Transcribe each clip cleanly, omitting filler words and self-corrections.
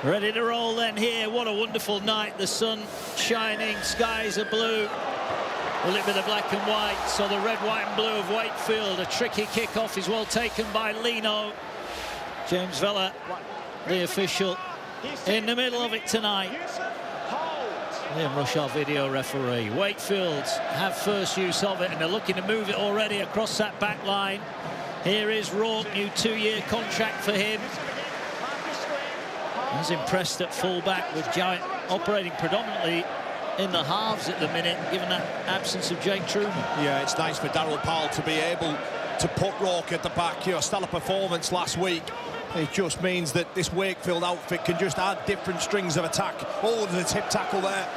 Ready to roll then here. What a wonderful night. The sun shining, skies are blue. Will it be the black and white? So the red, white and blue of Wakefield. A tricky kick-off is well taken by Lino. James Vella, the official, in the middle of it tonight. Liam Rush, our video referee. Wakefield have first use of it, and they're looking to move it already across that back line. Here is Rourke, new 2-year contract for him. He's impressed at full-back with Jowett operating predominantly in the halves at the minute, given that absence of Jake Truman. Yeah, it's nice for Daryl Powell to be able to put Rourke at the back. You know, stellar performance last week. It just means that this Wakefield outfit can just add different strings of attack. Oh, there's a tip tackle there.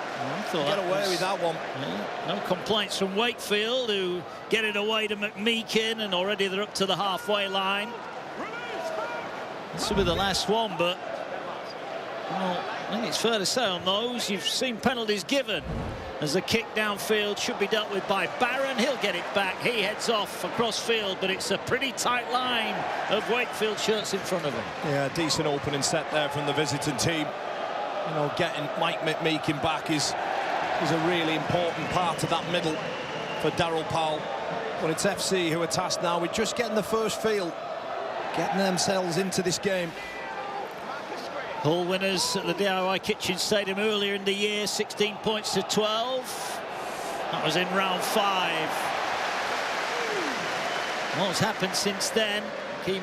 Get away with that one. Yeah, no complaints from Wakefield, who get it away to McMeekin, and already they're up to the halfway line. This will be the last one, but well, I think it's fair to say on those, you've seen penalties given as the kick downfield should be dealt with by Barron. He'll get it back. He heads off across field, but it's a pretty tight line of Wakefield shirts in front of him. Yeah, decent opening set there from the visiting team. You know, getting Mike McMeekin back is a really important part of that middle for Daryl Powell. But it's FC who are tasked now with just getting the first field, getting themselves into this game. Hull winners at the DIY Kitchen Stadium earlier in the year, 16 points to 12. That was in round 5. What's happened since then? Key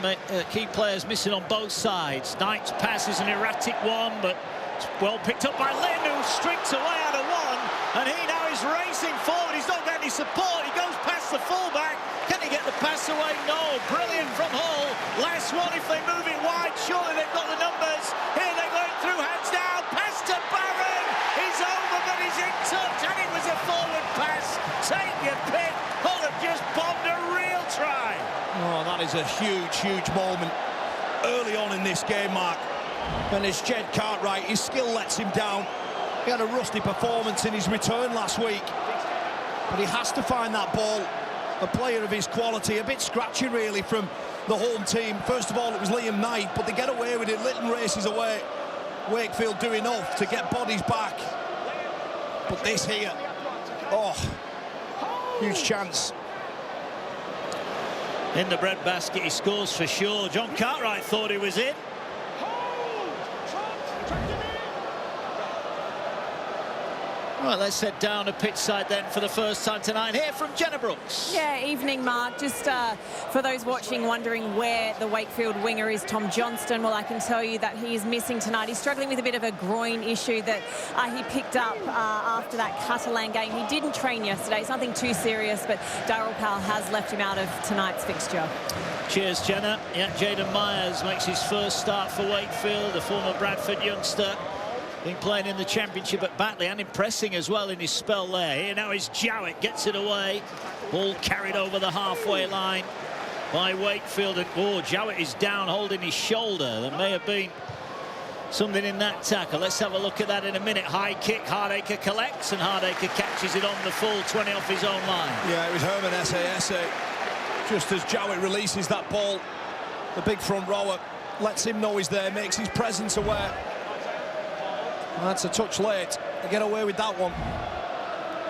players missing on both sides. Knight's pass is an erratic one, but it's well picked up by Lynn, who streaks away out of one. And he now is racing forward. He's not getting any support. He goes past the fullback. Can he get the pass away? No. Brilliant from Hull. Last one, if they move it wide, surely they've got the numbers. Here they're going through, hands down, pass to Barron. He's over, but he's in touch, and it was a forward pass. Take your pick. Hull have just bombed a real try. Oh, that is a huge, huge moment early on in this game, Mark. And it's Jed Cartwright. His skill lets him down. He had a rusty performance in his return last week, but he has to find that ball. A player of his quality, a bit scratchy really from the home team. First of all, it was Liam Knight, but they get away with it. Litton races away. Wakefield do enough to get bodies back. But this here, oh, huge chance. In the breadbasket, he scores for sure. John Cartwright thought he was in. Right, let's head down to pitch side then for the first time tonight. Here from Jenna Brooks. Yeah, evening, Mark. Just for those watching wondering where the Wakefield winger is, Tom Johnston, well, I can tell you that he is missing tonight. He's struggling with a bit of a groin issue that he picked up after that Catalan game. He didn't train yesterday. It's nothing too serious, but Daryl Powell has left him out of tonight's fixture. Cheers, Jenna. Yeah, Jaden Myers makes his first start for Wakefield, the former Bradford youngster. Been playing in the championship at Batley and impressing as well in his spell there. Here now is Jowett, gets it away. Ball carried over the halfway line by Wakefield. And oh, Jowett is down holding his shoulder. There may have been something in that tackle. Let's have a look at that in a minute. High kick, Hardacre collects, and Hardacre catches it on the full 20 off his own line. Yeah, it was Herman Essa. Just as Jowett releases that ball, the big front rower lets him know he's there, makes his presence aware. Well, that's a touch late. They get away with that one.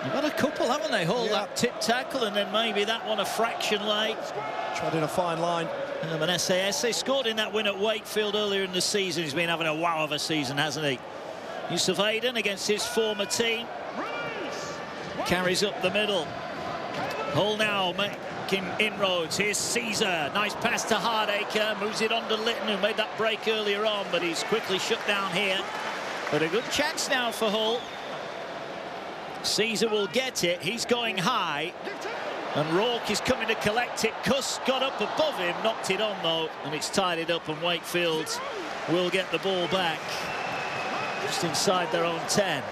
You've had a couple, haven't they? Hull, that tip tackle, and then maybe that one a fraction late. Treading a fine line. And SAS, they scored in that win at Wakefield earlier in the season. He's been having a wow of a season, hasn't he? Yusuf Aiden against his former team. Carries up the middle. Hull now making inroads. Here's Caesar. Nice pass to Hardacre. Moves it on to Litton, who made that break earlier on, but he's quickly shut down here. But a good chance now for Hull. Caesar will get it. He's going high. And Rourke is coming to collect it. Cuss got up above him, knocked it on though, and it's tied it up, and Wakefield will get the ball back. Just inside their own 10.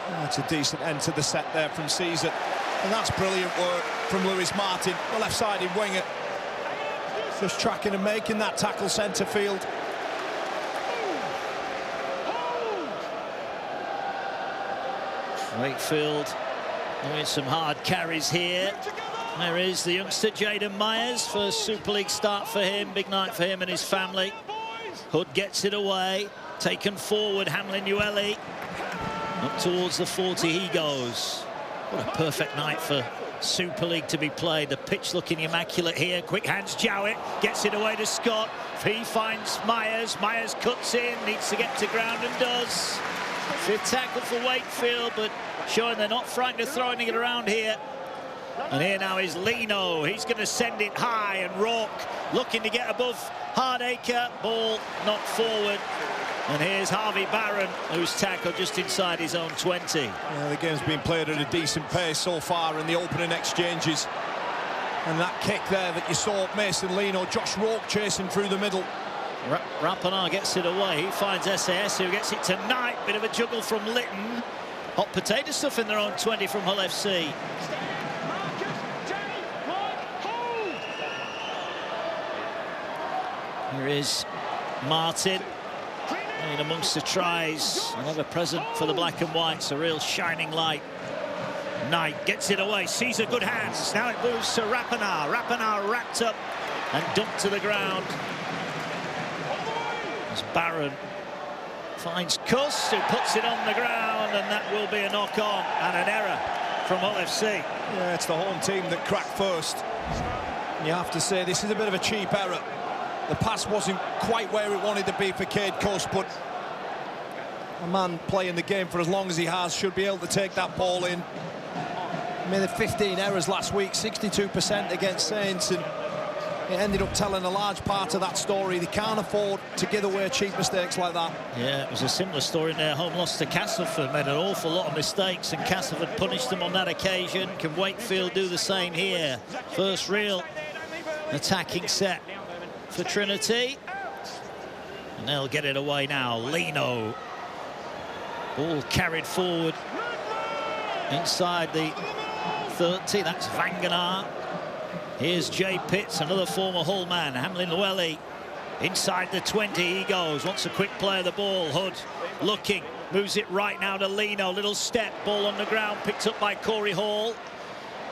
That's a decent end to the set there from Caesar. And that's brilliant work from Lewis Martin, the left-sided winger. Just tracking and making that tackle centre field. Wakefield doing some hard carries here. There is the youngster Jaden Myers, first Super League start for him. Big night for him and his family. Hood gets it away. taken forward, Hamlin Ueli. Up towards the 40 he goes. What a perfect night for Super League to be played. The pitch looking immaculate here. Quick hands, Jowett gets it away to Scott. He finds Myers. Myers cuts in, needs to get to ground and does. Fifth tackle for Wakefield, but showing they're not frightened of throwing it around here. And here now is Lino. He's going to send it high, and Rourke looking to get above Hardacre. Ball knocked forward. And here's Harvey Barron, who's tackled just inside his own 20. Yeah, the game's been played at a decent pace so far in the opening exchanges. And that kick there that you saw Mason Lino, Josh Rourke chasing through the middle. Rapana gets it away. He finds SAS, who gets it to Knight. Bit of a juggle from Lytton. Hot potato stuff in their own 20 from Hull FC. Here is Martin. In amongst the tries, and ever present for the black and whites, a real shining light. Knight gets it away, sees a good hands. Now it moves to Rapana. Rapana wrapped up and dumped to the ground. As Barron finds Kuss, who puts it on the ground, and that will be a knock-on and an error from Hull FC. Yeah, it's the home team that cracked first. You have to say this is a bit of a cheap error. The pass wasn't quite where it wanted to be for Cade Kuss, but a man playing the game for as long as he has should be able to take that ball in. Made 15 errors last week, 62% against Saints, and it ended up telling a large part of that story. They can't afford to give away cheap mistakes like that. Yeah, it was a similar story in their home loss to Castleford. Made an awful lot of mistakes, and Castleford punished them on that occasion. Can Wakefield do the same here? First real attacking set for Trinity, and they'll get it away now. Lino, ball carried forward inside the 30. That's Vanganar. Here's Jay Pitts, another former Hull man. Hamlin Llewellyn inside the 20 he goes, wants a quick play of the ball. Hood looking, moves it right now to Lino. Little step, ball on the ground, picked up by Corey Hall.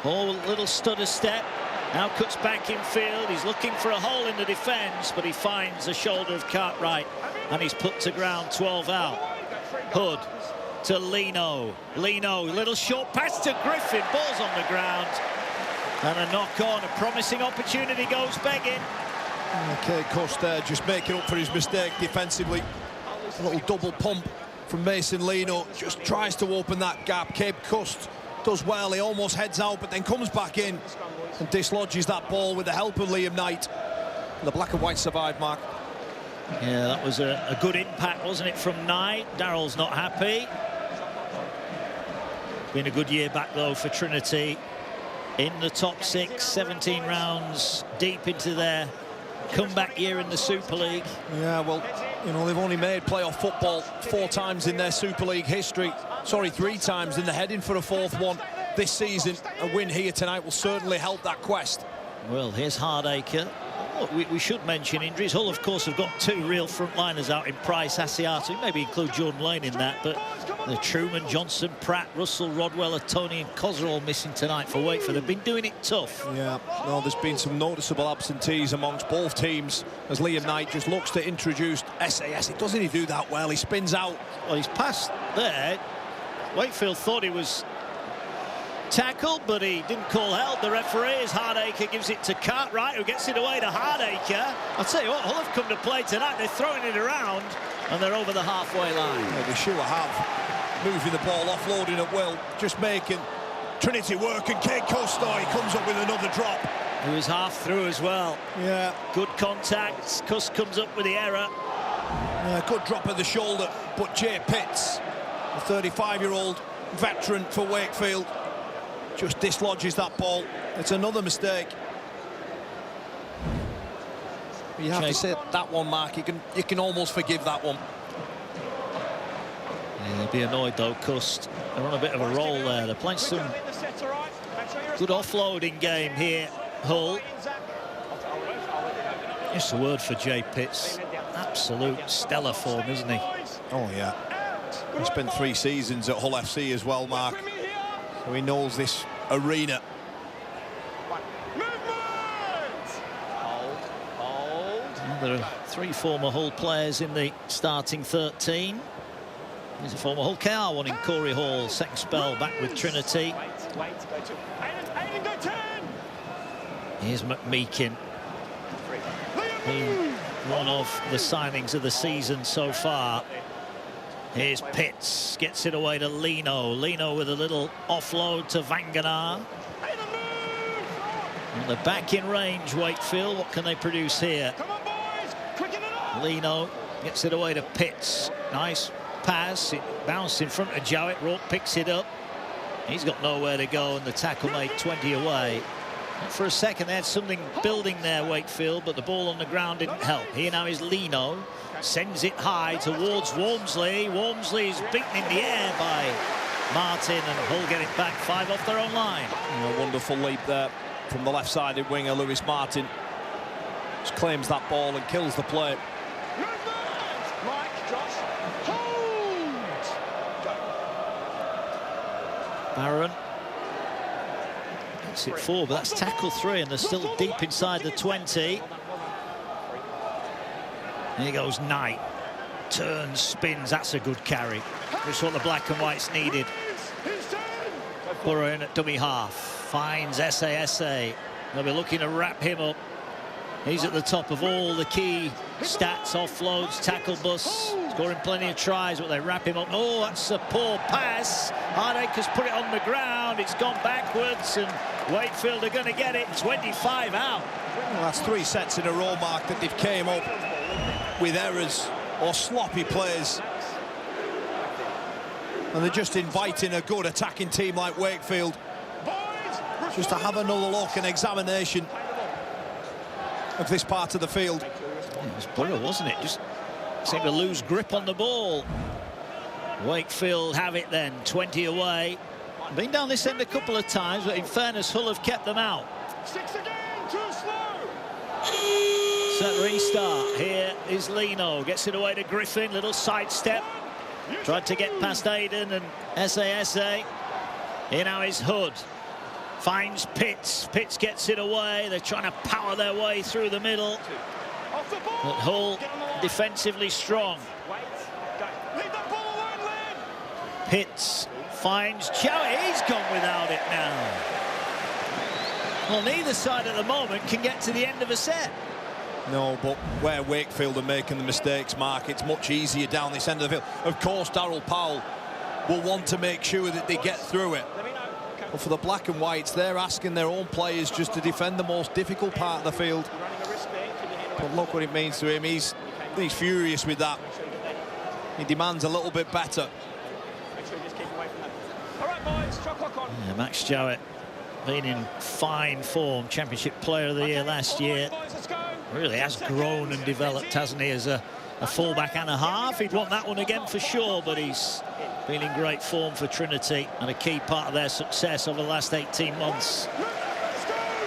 Hall, little stutter step. Now cuts back in field. He's looking for a hole in the defence, but he finds the shoulder of Cartwright, and he's put to ground. 12 out. Hood to Lino. Lino, little short pass to Griffin. Ball's on the ground, and a knock-on. A promising opportunity goes begging. Okay, Kuss there just making up for his mistake defensively. A little double pump from Mason Lino. Just tries to open that gap. Cade Kuss does well. He almost heads out, but then comes back in and dislodges that ball with the help of Liam Knight. The black and white survived, Mark. Yeah, that was a good impact, wasn't it, from Knight? Darrell's not happy. Been a good year back, though, for Trinity. In the top 6, 17 rounds deep into their comeback year in the Super League. Yeah, well, you know, they've only made playoff football 4 times in their Super League history. Sorry, 3 times, and they're heading for a 4th one this season. A win here tonight will certainly help that quest. Well, here's Hardacre. We should mention injuries. Hull, of course, have got 2 real frontliners out in Price, Asiata. Maybe include Jordan Lane in that, but the Truman, Johnson, Pratt, Russell, Rodwell, Tony and Cos are all missing tonight for Wakefield. They've been doing it tough. Yeah, no, there's been some noticeable absentees amongst both teams as Liam Knight just looks to introduce SAS. He doesn't do that well. He spins out. Well, he's passed there. Wakefield thought he was tackled, but he didn't call help. The referee, as Hardacre gives it to Cartwright, who gets it away to Hardacre. I'll tell you what, Hull have come to play tonight. They're throwing it around, and they're over the halfway line. Yeah, they sure have. Moving the ball, offloading at will, just making Trinity work, and Cade Kuss, he comes up with another drop. He was half through as well. Yeah. Good contact. Kuss comes up with the error. Yeah, good drop of the shoulder, but Jay Pitts, the 35-year-old veteran for Wakefield, just dislodges that ball. It's another mistake. You have to say that one, Mark. You can almost forgive that one. Yeah, they'll be annoyed though, Kuss. They're on a bit of a roll there. They're playing some good offloading game here, Hull. Just a word for Jay Pitts. Absolute stellar form, isn't he? Oh, yeah. He spent 3 seasons at Hull FC as well, Mark. So he knows this arena. There are 3 former Hull players in the starting 13. There's a former Hull KR one in Corey Hall, second spell back with Trinity. Here's McMeekin, one of the signings of the season so far. Here's Pitts, gets it away to Lino. Lino with a little offload to Vanganar. And they're back in range, Wakefield. What can they produce here? Lino gets it away to Pitts. Nice pass. It bounced in front of Jowett. Rourke picks it up. He's got nowhere to go, and the tackle made 20 away. For a second, they had something building there, Wakefield, but the ball on the ground didn't help. Here now is Lino. Sends it high towards Walmsley. Walmsley is beaten in the air by Martin, and Hull get it back 5 off their own line. A wonderful leap there from the left-sided winger, Lewis Martin. Just claims that ball and kills the play. Barron gets it 4, but that's tackle 3, and they're still deep inside the 20. Here goes Knight. Turns, spins. That's a good carry. Just what the black and whites needed. Burrow in at dummy half. Finds SASA. They'll be looking to wrap him up. He's at the top of all the key stats, offloads, tackle bus, scoring plenty of tries, but they wrap him up. Oh, that's a poor pass. Hardaker's put it on the ground. It's gone backwards, and Wakefield are going to get it. 25 out. Well, that's 3 sets in a row, Mark, that they've came up with errors or sloppy plays. And they're just inviting a good attacking team like Wakefield just to have another look and examination of this part of the field. It was Burrow, wasn't it? Just seemed to lose grip on the ball. Wakefield have it then, 20 away. Been down this end a couple of times, but in fairness, Hull have kept them out. 6 again, too slow. Set restart. Here is Lino, gets it away to Griffin, little sidestep. Tried to get past Aiden and SASA. Here now is Hood. Finds Pitts. Pitts gets it away. They're trying to power their way through the middle. But Hull defensively strong. Pitts finds Jowett. He's gone without it now. Well, neither side at the moment can get to the end of a set. No, but where Wakefield are making the mistakes, Mark, it's much easier down this end of the field. Of course, Darryl Powell will want to make sure that they get through it. But for the black and whites, they're asking their own players just to defend the most difficult part of the field. But look what it means to him. He's furious with that. He demands a little bit better. Yeah, Max Jowett been in fine form, Championship Player of the Year last year. Really has grown and developed, hasn't he, as a fullback and a half. He'd want that one again for sure, but he's been in great form for Trinity and a key part of their success over the last 18 months.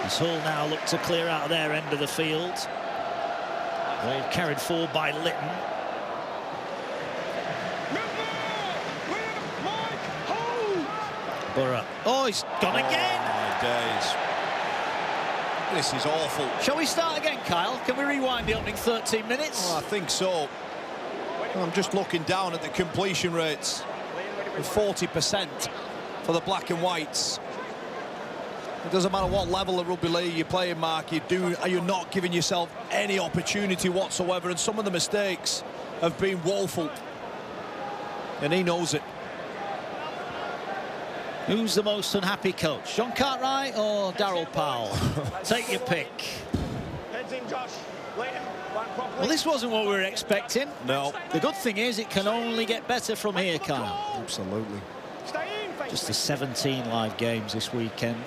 As Hull now look to clear out of their end of the field. Ball carried forward by Litton. Burrow. Oh, he's gone again. Oh, my days. This is awful. Shall we start again, Kyle? Can we rewind the opening 13 minutes? Oh, I think so. I'm just looking down at the completion rates. 40% for the black and whites. It doesn't matter what level of rugby league you're playing, Mark. You're not giving yourself any opportunity whatsoever, and some of the mistakes have been woeful. And he knows it. Who's the most unhappy coach? John Cartwright or Darryl Powell? Take your pick. Well, this wasn't what we were expecting. No. The good thing is it can only get better from here, Kyle. Absolutely. Just the 17 live games this weekend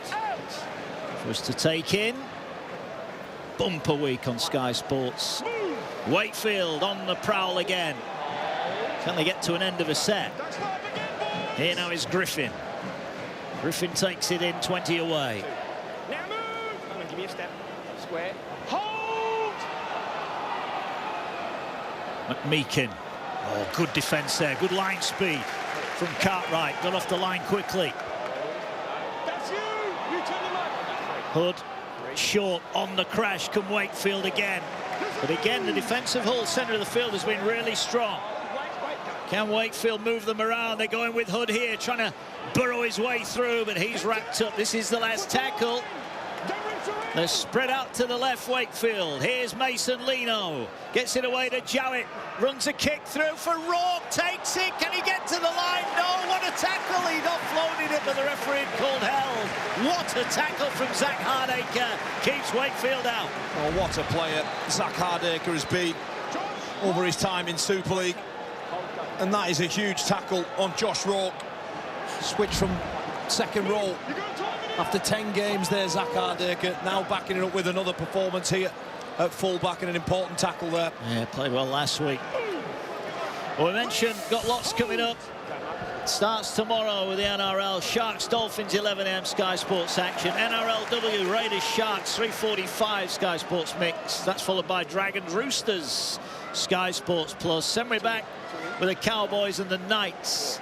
for us to take in. Bumper week on Sky Sports. Wakefield on the prowl again. Can they get to an end of a set? Here now is Griffin. Griffin takes it in, 20 away. Now move. I'm going to give you a step. Square. Hold. McMeekin. Oh, good defence there. Good line speed from Cartwright. Got off the line quickly. That's you. You turn the mic. Hood short on the crash. Come Wakefield again. But again, the defensive Hull centre of the field has been really strong. Can Wakefield move them around? They're going with Hood here, trying to burrow his way through, but he's wrapped up. This is the last tackle. They're spread out to the left, Wakefield. Here's Mason Lino. Gets it away to Jowett. Runs a kick through for Rourke. Takes it. Can he get to the line? No. What a tackle. He'd offloaded it, but the referee called held. What a tackle from Zach Hardacre. Keeps Wakefield out. Oh, what a player Zach Hardacre has been over his time in Super League. And that is a huge tackle on Josh Rourke. Switch from second row. After 10 games there, Zach Hardacre now backing it up with another performance here at full-back and an important tackle there. Yeah, played well last week. Well, we mentioned, got lots coming up. Starts tomorrow with the NRL. Sharks, Dolphins, 11 AM Sky Sports action. NRLW, Raiders, Sharks, 3:45 Sky Sports mix. That's followed by Dragons, Roosters, Sky Sports Plus. Then we're back with the Cowboys and the Knights.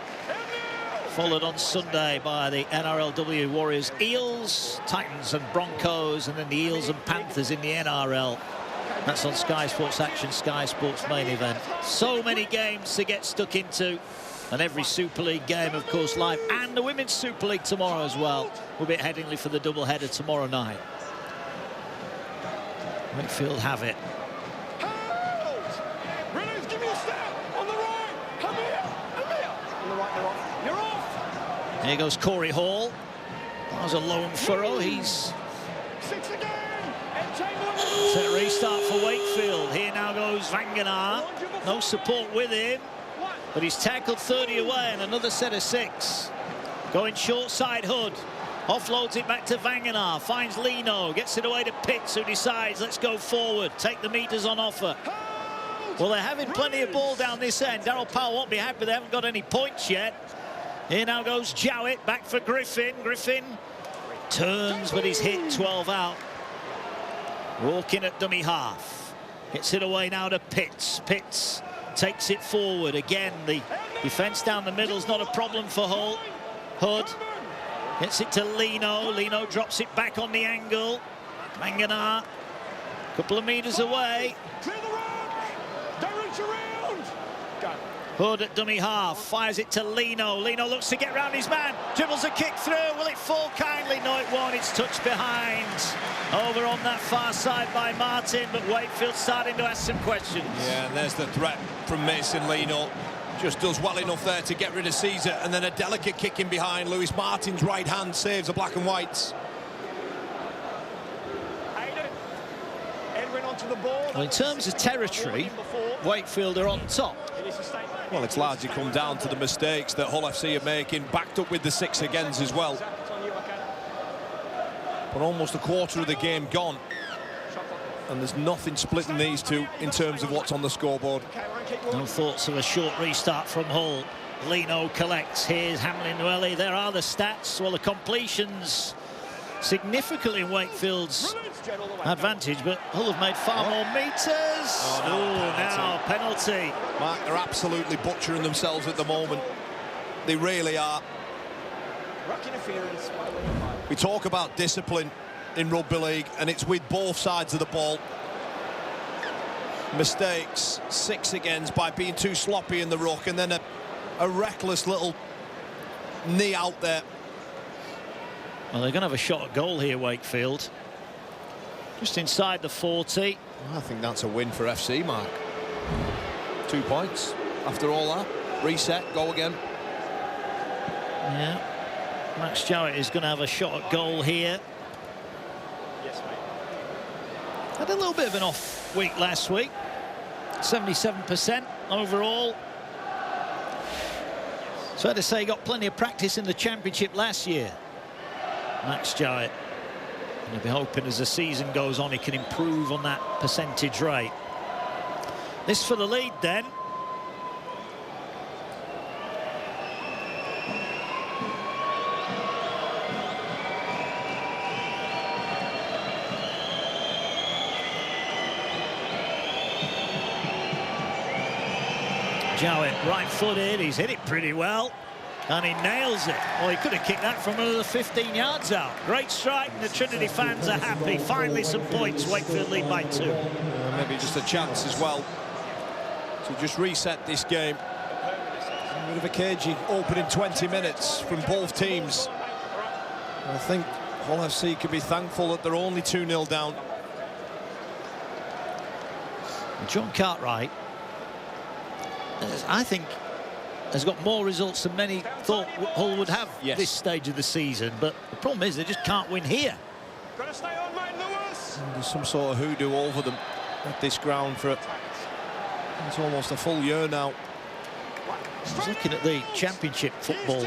Followed on Sunday by the NRLW Warriors, Eels, Titans and Broncos, and then the Eels and Panthers in the NRL. That's on Sky Sports Action, Sky Sports main event. So many games to get stuck into, and every Super League game, of course, live, and the Women's Super League tomorrow as well. We'll be at Headingley for the doubleheader tomorrow night. Wakefield have it. Give me a step on the right. Come here. Come here. On the right, they're off. You're off. Here goes Corey Hall. That was a lone furrow. He's Six again. set a restart for Wakefield. Here now goes Vangenaar. No support with him, but he's tackled 30 away and another set of 6. Going short side, Hood. Offloads it back to Vangenaar. Finds Lino. Gets it away to Pitts, who decides, let's go forward. Take the meters on offer. Well, they're having plenty of ball down this end. Darryl Powell won't be happy. They haven't got any points yet. Here now goes Jowett. Back for Griffin. Griffin turns, but he's hit 12 out. Walking at dummy half. Gets it away now to Pitts. Pitts takes it forward. Again, the defence down the middle is not a problem for Hull. Hood gets it to Lino. Lino drops it back on the angle. Vangenaar, a couple of metres away. Hood at dummy half, fires it to Lino. Lino looks to get round his man, dribbles a kick through. Will it fall kindly? No, it won't. It's touched behind. Over on that far side by Martin, but Wakefield starting to ask some questions. Yeah, and there's the threat from Mason Lino. Just does well enough there to get rid of Caesar, and then a delicate kick in behind. Lewis Martin's right hand saves the black and whites. Well, in terms of territory, Wakefield are on top. Well, it's largely come down to the mistakes that Hull FC are making, backed up with the 6 agains as well. But almost a quarter of the game gone, and there's nothing splitting these two in terms of what's on the scoreboard. No thoughts of a short restart from Hull. Lino collects. Here's Hamlin Nweli. There are the stats. Well, the completions significantly in Wakefield's advantage, but Hull have made far more meters. Now penalty. Mark, they're absolutely butchering themselves at the moment. They really are. We talk about discipline in rugby league, and it's with both sides of the ball. Mistakes, 6 agains by being too sloppy in the ruck, and then a reckless little knee out there. Well, they're going to have a shot at goal here, Wakefield. Just inside the 40. I think that's a win for FC, Mark. 2 points after all that. Reset, go again. Yeah. Max Jowett is going to have a shot at goal here. Yes, mate. Had a little bit of an off week last week. 77% overall. So I had to say he got plenty of practice in the Championship last year. Max Jowett. And he'll be hoping as the season goes on he can improve on that percentage rate. This for the lead then. Jowett right-footed, he's hit it pretty well, and he nails it. Well, he could have kicked that from another 15 yards out. Great strike, and the Trinity fans are happy. Finally some points, Wakefield lead by 2. Maybe just a chance as well to just reset this game. A bit of a cagey opening 20 minutes from both teams. I think Hull FC can be thankful that they're only 2-0 down. John Cartwright, I think, has got more results than many thought Hull would have this stage of the season. But the problem is they just can't win here. Gotta stay on, mate, Lewis. There's some sort of hoodoo over them at this ground for it's almost a full year now. I was looking at the Championship football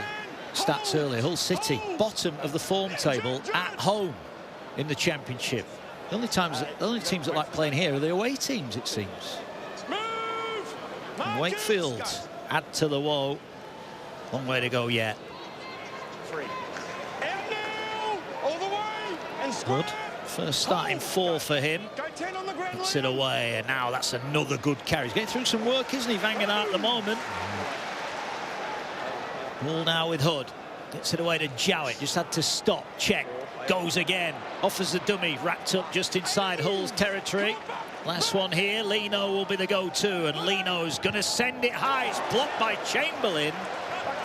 stats earlier. Hull City, bottom of the form table at home in the Championship. The only teams that like playing here are the away teams, it seems. And Wakefield add to the woe. Long way to go yet. Good. First starting 4 for him. Gets it away, and now that's another good carry. He's getting through some work, isn't he, Van at the moment? Ball now with Hood. Gets it away to Jowett. Just had to stop. Check. Goes again. Offers the dummy. Wrapped up just inside Hull's territory. Last one here. Lino will be the go-to, and Lino's going to send it high. It's blocked by Chamberlain.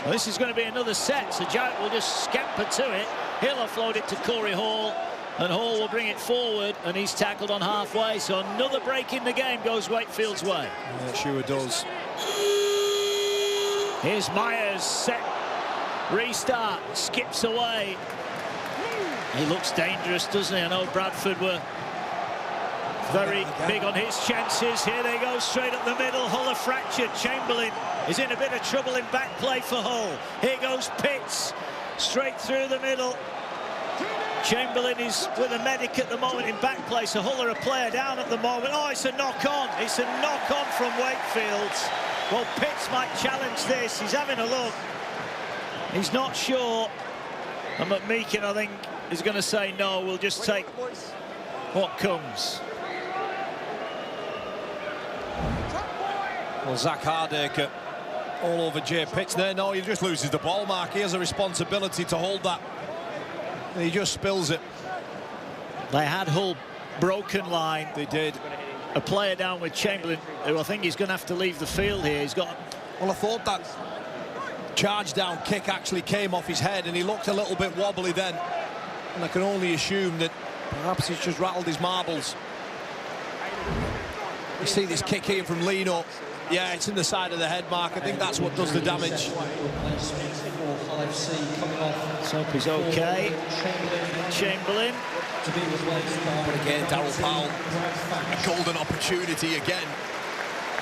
Well, this is going to be another set, so Jowett will just scamper to it. He'll offload it to Corey Hall, and Hall will bring it forward, and he's tackled on halfway. So another break in the game goes Wakefield's way. Yeah, it sure does. Here's Myers, set, restart, skips away. He looks dangerous, doesn't he? I know Bradford were very big on his chances. Here they go, straight up the middle. Hull are fractured. Chamberlain is in a bit of trouble in back play for Hull. Here goes Pitts, straight through the middle. Chamberlain is with a medic at the moment in back play, so Hull are a player down at the moment. Oh, it's a knock-on. It's a knock-on from Wakefield. Well, Pitts might challenge this. He's having a look. He's not sure. And McMeekin, I think, is going to say no. We'll just take what comes. Well, Zach Hardacre all over Jay Pitts there. No, he just loses the ball, Mark. He has a responsibility to hold that. He just spills it. They had Hull broken line. They did. A player down with Chamberlain, who I think he's going to have to leave the field here. He's got... Well, I thought that charge down kick actually came off his head, and he looked a little bit wobbly then. And I can only assume that perhaps he's just rattled his marbles. You see this kick here from Lino. Yeah, it's in the side of the head, Mark. I think that's what does the damage. Let's hope he's okay. Chamberlain. But again, Darryl Powell, a golden opportunity again.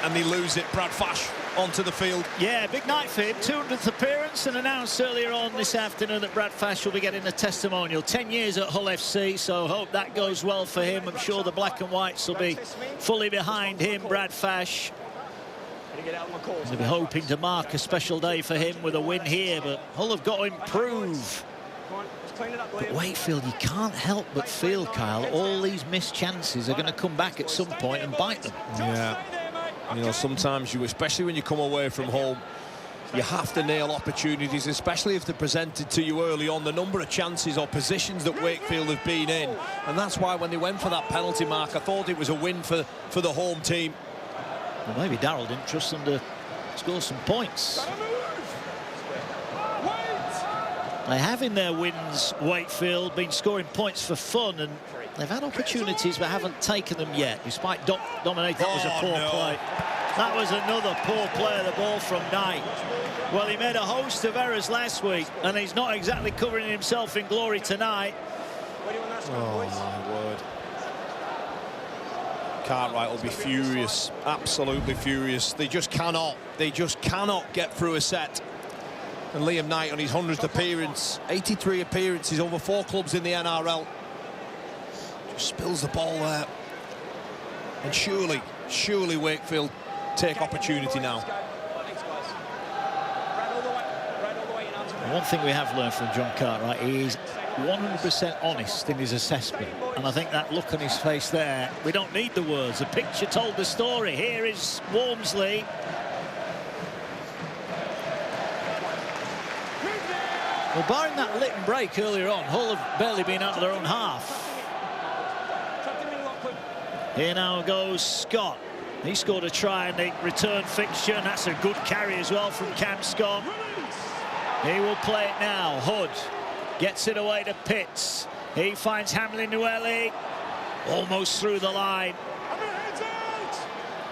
And they lose it. Brad Fash onto the field. Yeah, big night for him. 200th appearance, and announced earlier on this afternoon that Brad Fash will be getting a testimonial. 10 years at Hull FC, so hope that goes well for him. I'm sure the black and whites will be fully behind him, Brad Fash. They'll be hoping to mark a special day for him with a win here, but Hull have got to improve. But Wakefield, you can't help but feel, Kyle, all these missed chances are going to come back at some point and bite them. Yeah. You know, sometimes you, especially when you come away from home, you have to nail opportunities, especially if they're presented to you early on. The number of chances or positions that Wakefield have been in, and that's why when they went for that penalty, Mark, I thought it was a win for the home team. Well, maybe Darryl didn't trust them to score some points. They have in their wins, Wakefield, been scoring points for fun, and they've had opportunities but haven't taken them yet, despite dominating. That was a poor play. That was another poor play of the ball from Knight. Well, he made a host of errors last week, and he's not exactly covering himself in glory tonight. Oh, my word. Cartwright will be furious, absolutely furious. They just cannot get through a set. And Liam Knight on his 100th appearance, 83 appearances, over 4 clubs in the NRL. Just spills the ball there. And surely Wakefield take opportunity now. One thing we have learned from John Cartwright, he is 100% honest in his assessment, and I think that look on his face there, we don't need the words, the picture told the story. Here is Walmsley. Well, barring that Lytton break earlier on, Hull have barely been out of their own half. Here now goes Scott. He scored a try in the return fixture, and that's a good carry as well from Cam Scott. He will play it now. Hood gets it away to Pitts. He finds Hamlin Nueli. Almost through the line.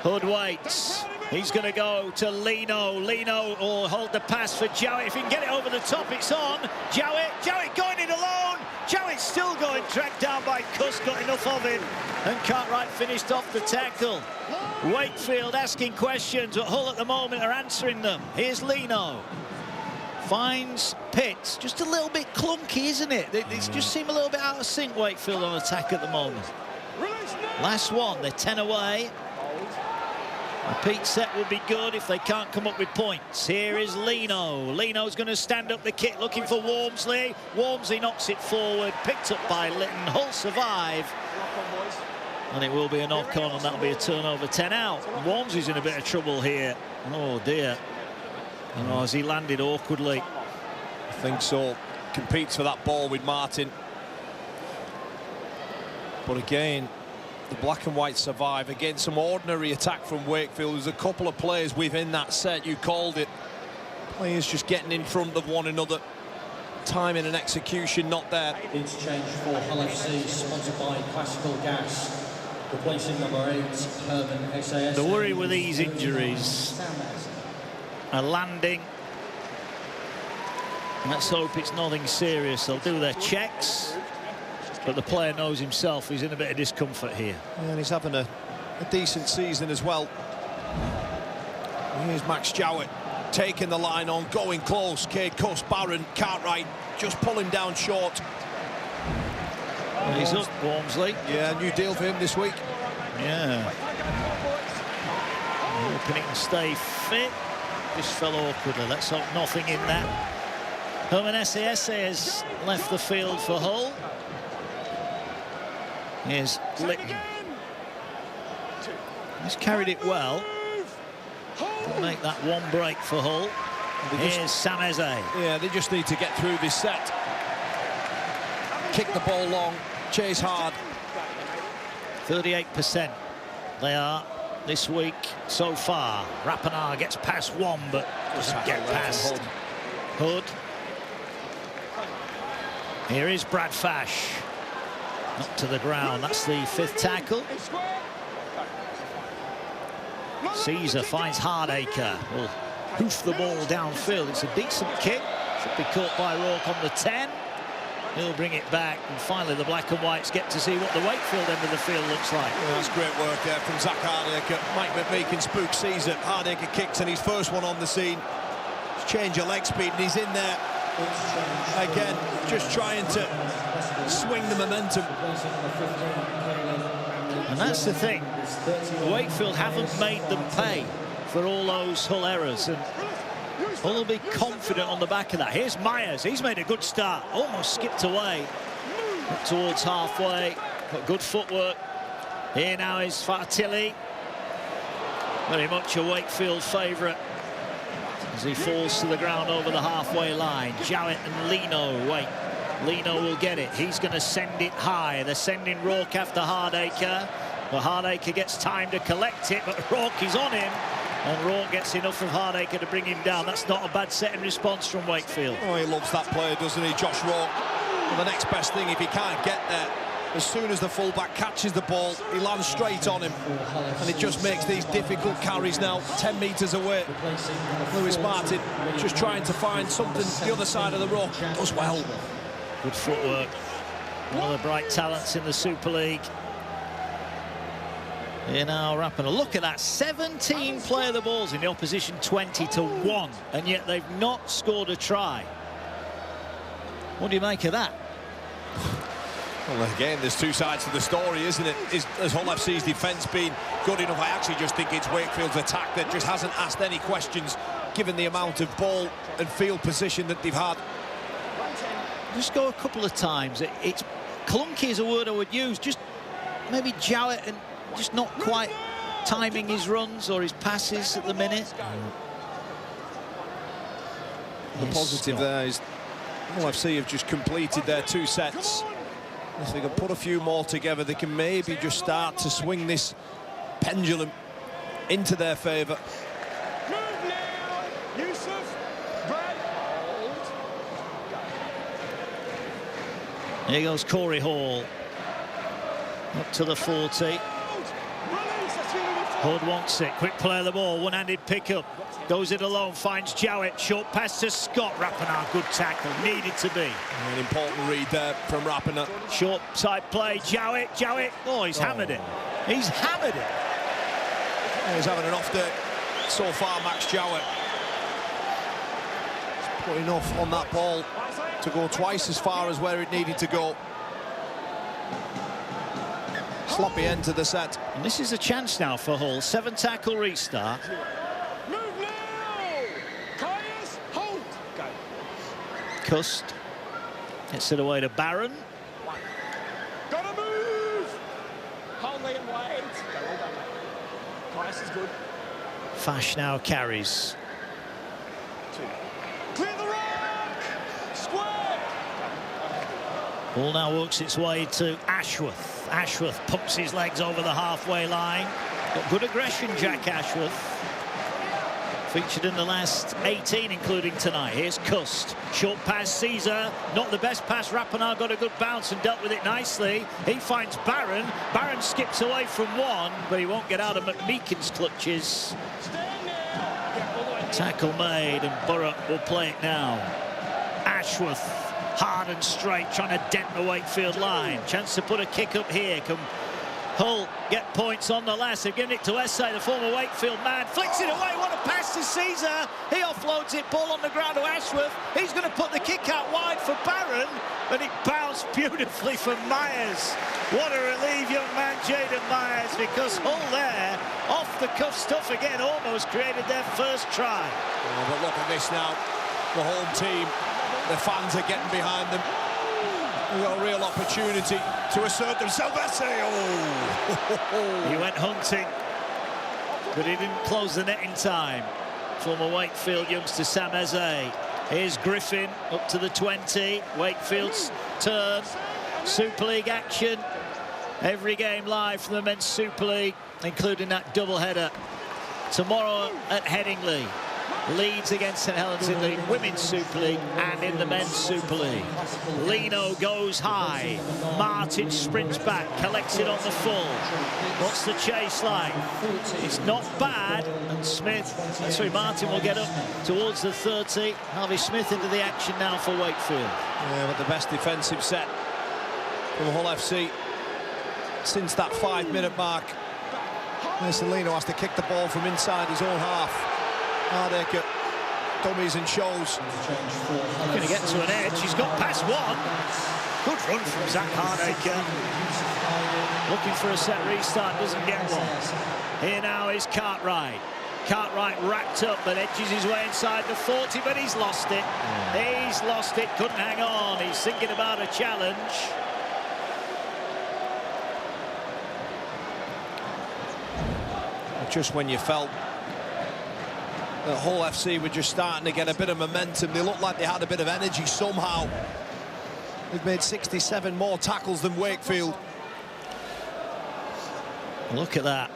Hood waits. He's going to go to Lino. Lino will hold the pass for Jowett. If he can get it over the top, it's on. Jowett going it alone. Jowett's still going, tracked down by Cuss, got enough of him. And Cartwright finished off the tackle. Wakefield asking questions, but Hull at the moment are answering them. Here's Lino. Finds Pitts. Just a little bit clunky, isn't it? It's just seem a little bit out of sync, Wakefield on attack at the moment. Last one, they're 10 away. Repeat set will be good if they can't come up with points. Here is Lino. Lino's going to stand up the kick, looking for Wormsley. Wormsley knocks it forward, picked up by Litton. Hull survive. And it will be a knock-on, and that'll be a turnover. 10 out. Wormsley's in a bit of trouble here. Oh, dear. Oh, as he landed awkwardly. I think so. Competes for that ball with Martin. But again, the black and white survive. Again, some ordinary attack from Wakefield. There's a couple of players within that set. You called it. Players just getting in front of one another. Timing and execution not there. Interchange for Hull FC, sponsored by Classical Gas. Replacing number 8, Herman SAS. The worry with these injuries, a landing. Let's hope it's nothing serious. They'll do their checks, but the player knows himself he's in a bit of discomfort here. Yeah, and he's having a decent season as well. Here's Max Jowett taking the line on, going close. Cade Cuss, Barron, Cartwright just pulling down short. He's up, Wormsley. Yeah, new deal for him this week. Yeah. Hoping he can stay fit. Just fell awkwardly. Let's hope nothing in that. Herman SAS has left the field for Hull. Here's Litton. He's carried it well. Can make that one break for Hull. Here's Sam Eze. Yeah, they just need to get through this set. Kick the ball long, chase hard. 38% they are this week so far. Rappenar gets past one, but doesn't get past Hood. Here is Brad Fash. Up to the ground. That's the 5th tackle. Caesar finds Hardacre. Will hoof the ball downfield. It's a decent kick. Should be caught by Rourke on the 10. He'll bring it back, and finally the black and whites get to see what the Wakefield end of the field looks like. Yeah, that's great work there from Zach Hardacre. Mike McMee can spook Caesar. Hardacre kicks, and his first one on the scene. Change of leg speed, and he's in there again, just trying to swing the momentum. And that's the thing. Wakefield haven't made them pay for all those Hull errors, and Hull will be confident on the back of that. Here's Myers. He's made a good start. Almost skipped away. Up towards halfway. Got good footwork. Here now is Fartilli. Very much a Wakefield favourite as he falls to the ground over the halfway line. Jowett and Lino wait. Lino will get it. He's going to send it high. They're sending Rourke after Hardacre. But Hardacre gets time to collect it, but Rourke is on him. And Rourke gets enough of Hardacre to bring him down. That's not a bad set in response from Wakefield. Oh, he loves that player, doesn't he, Josh Rourke? Well, the next best thing, if he can't get there, as soon as the fullback catches the ball, he lands straight on him. And it just makes these difficult carries now, 10 metres away. Lewis Martin just trying to find something the other side of the ruck. Does well. Good footwork. One of the bright talents in the Super League. Here now, Rappenar. Look at that. 17 play the balls in the opposition, 20-1. And yet they've not scored a try. What do you make of that? Well, again, there's two sides to the story, isn't it? Has Hull FC's defence been good enough? I actually just think it's Wakefield's attack that just hasn't asked any questions, given the amount of ball and field position that they've had. Just go a couple of times. It's clunky is a word I would use. Just maybe Jowett and just not quite timing his runs or his passes at the minute. The positive there is Hull FC have just completed their 2 sets If they can put a few more together, they can maybe just start to swing this pendulum into their favour. Move now. Yusuf. Brad. Hold. Here goes Corey Hall. Up to the 40. Release. That's really Hood wants it. Quick play of the ball. One-handed pickup. Goes it alone. Finds Jowett. Short pass to Scott. Rapinoe. Good tackle. Needed to be. An important read there from Rapinoe. Short side play. Jowett. Jowett. Oh, he's hammered it. He's hammered it. He's having an off day so far, Max Jowett. He's put enough on that ball to go twice as far as where it needed to go. Sloppy end to the set. And this is a chance now for Hull. 7 tackle restart. Move now. Caius. Hold. Go. Cust gets it away to Barron. Gotta move. Hold Liam Wade. Go, well done, mate. Caius is good. Fash now carries. 2. Clear the rock. Square. Ball now works its way to Ashworth. Ashworth pumps his legs over the halfway line. Got good aggression, Jack Ashworth. Featured in the last 18, including tonight. Here's Cust. Short pass, Caesar. Not the best pass. Rapinoe got a good bounce and dealt with it nicely. He finds Barron. Barron skips away from one, but he won't get out of McMeekin's clutches. Stand now. Yeah, all the way. Tackle made, and Burrow will play it now. Ashworth, hard and straight, trying to dent the Wakefield line. Chance to put a kick up here. Can Hull get points on the last? They've given it to Essay, the former Wakefield man. Flicks it away. What a pass to Caesar. He offloads it. Ball on the ground to Ashworth. He's going to put the kick out wide for Barron, but it bounced beautifully for Myers. What a relief, young man Jaden Myers, because Hull there, off the cuff stuff again, almost created their first try. Oh, but look at this now. The home team, the fans are getting behind them. They've got a real opportunity to assert themselves. He went hunting, but he didn't close the net in time. Former Wakefield youngster Sam Eze. Here's Griffin up to the 20. Wakefield's turn. Super League action. Every game live from the Men's Super League, including that doubleheader tomorrow at Headingley. Leeds against St Helens in the Women's Super League and in the Men's Super League. Lino goes high. Martin sprints back, collects it on the full. What's the chase like? It's not bad. And Martin will get up towards the 30. Harvey Smith into the action now for Wakefield. Yeah, but the best defensive set from Hull FC since that 5-minute mark. Lino has to kick the ball from inside his own half. Hardacre dummies and shows. Going to get to an edge. He's got past one. Good run from Zach Hardacre. Looking for a set restart, doesn't get one. Here now is Cartwright. Cartwright wrapped up, but edges his way inside the 40, but he's lost it. He's lost it, couldn't hang on. He's thinking about a challenge. Just when you felt that Hull FC were just starting to get a bit of momentum, they looked like they had a bit of energy somehow. They've made 67 more tackles than Wakefield. Look at that.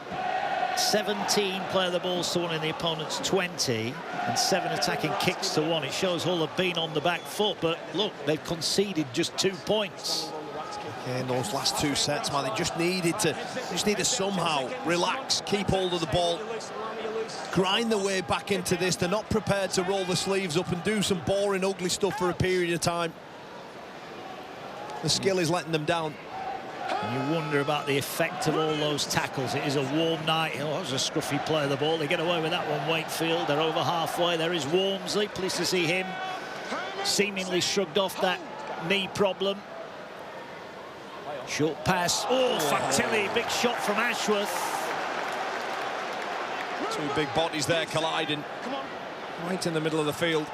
17 play the balls to one in the opponent's 20 and 7 attacking kicks to 1. It shows Hull have been on the back foot, but look, they've conceded just 2 points. Yeah, in those last 2 sets, man, they just needed to somehow relax, keep hold of the ball, grind their way back into this. They're not prepared to roll the sleeves up and do some boring, ugly stuff for a period of time. The skill is letting them down. And you wonder about the effect of all those tackles. It is a warm night. Oh, that was a scruffy play of the ball. They get away with that one, Wakefield. They're over halfway. There is Wormsley. Pleased to see him seemingly shrugged off that knee problem. Short pass. Oh, Fantilli. Big shot from Ashworth. 2 big bodies there colliding right in the middle of the field.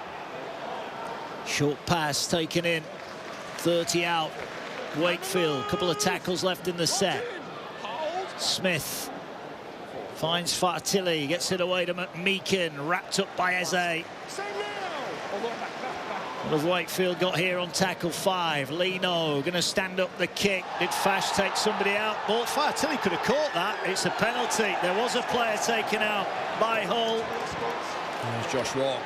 Short pass taken in. 30 out. Wakefield. Couple of tackles left in the set. Smith finds Fantilli. Gets it away to McMeekin. Wrapped up by Eze. What have Wakefield got here on tackle 5? Leno going to stand up the kick. Did Fash take somebody out? Ball fire. Tilly could have caught that. It's a penalty. There was a player taken out by Hull. There's Josh Walk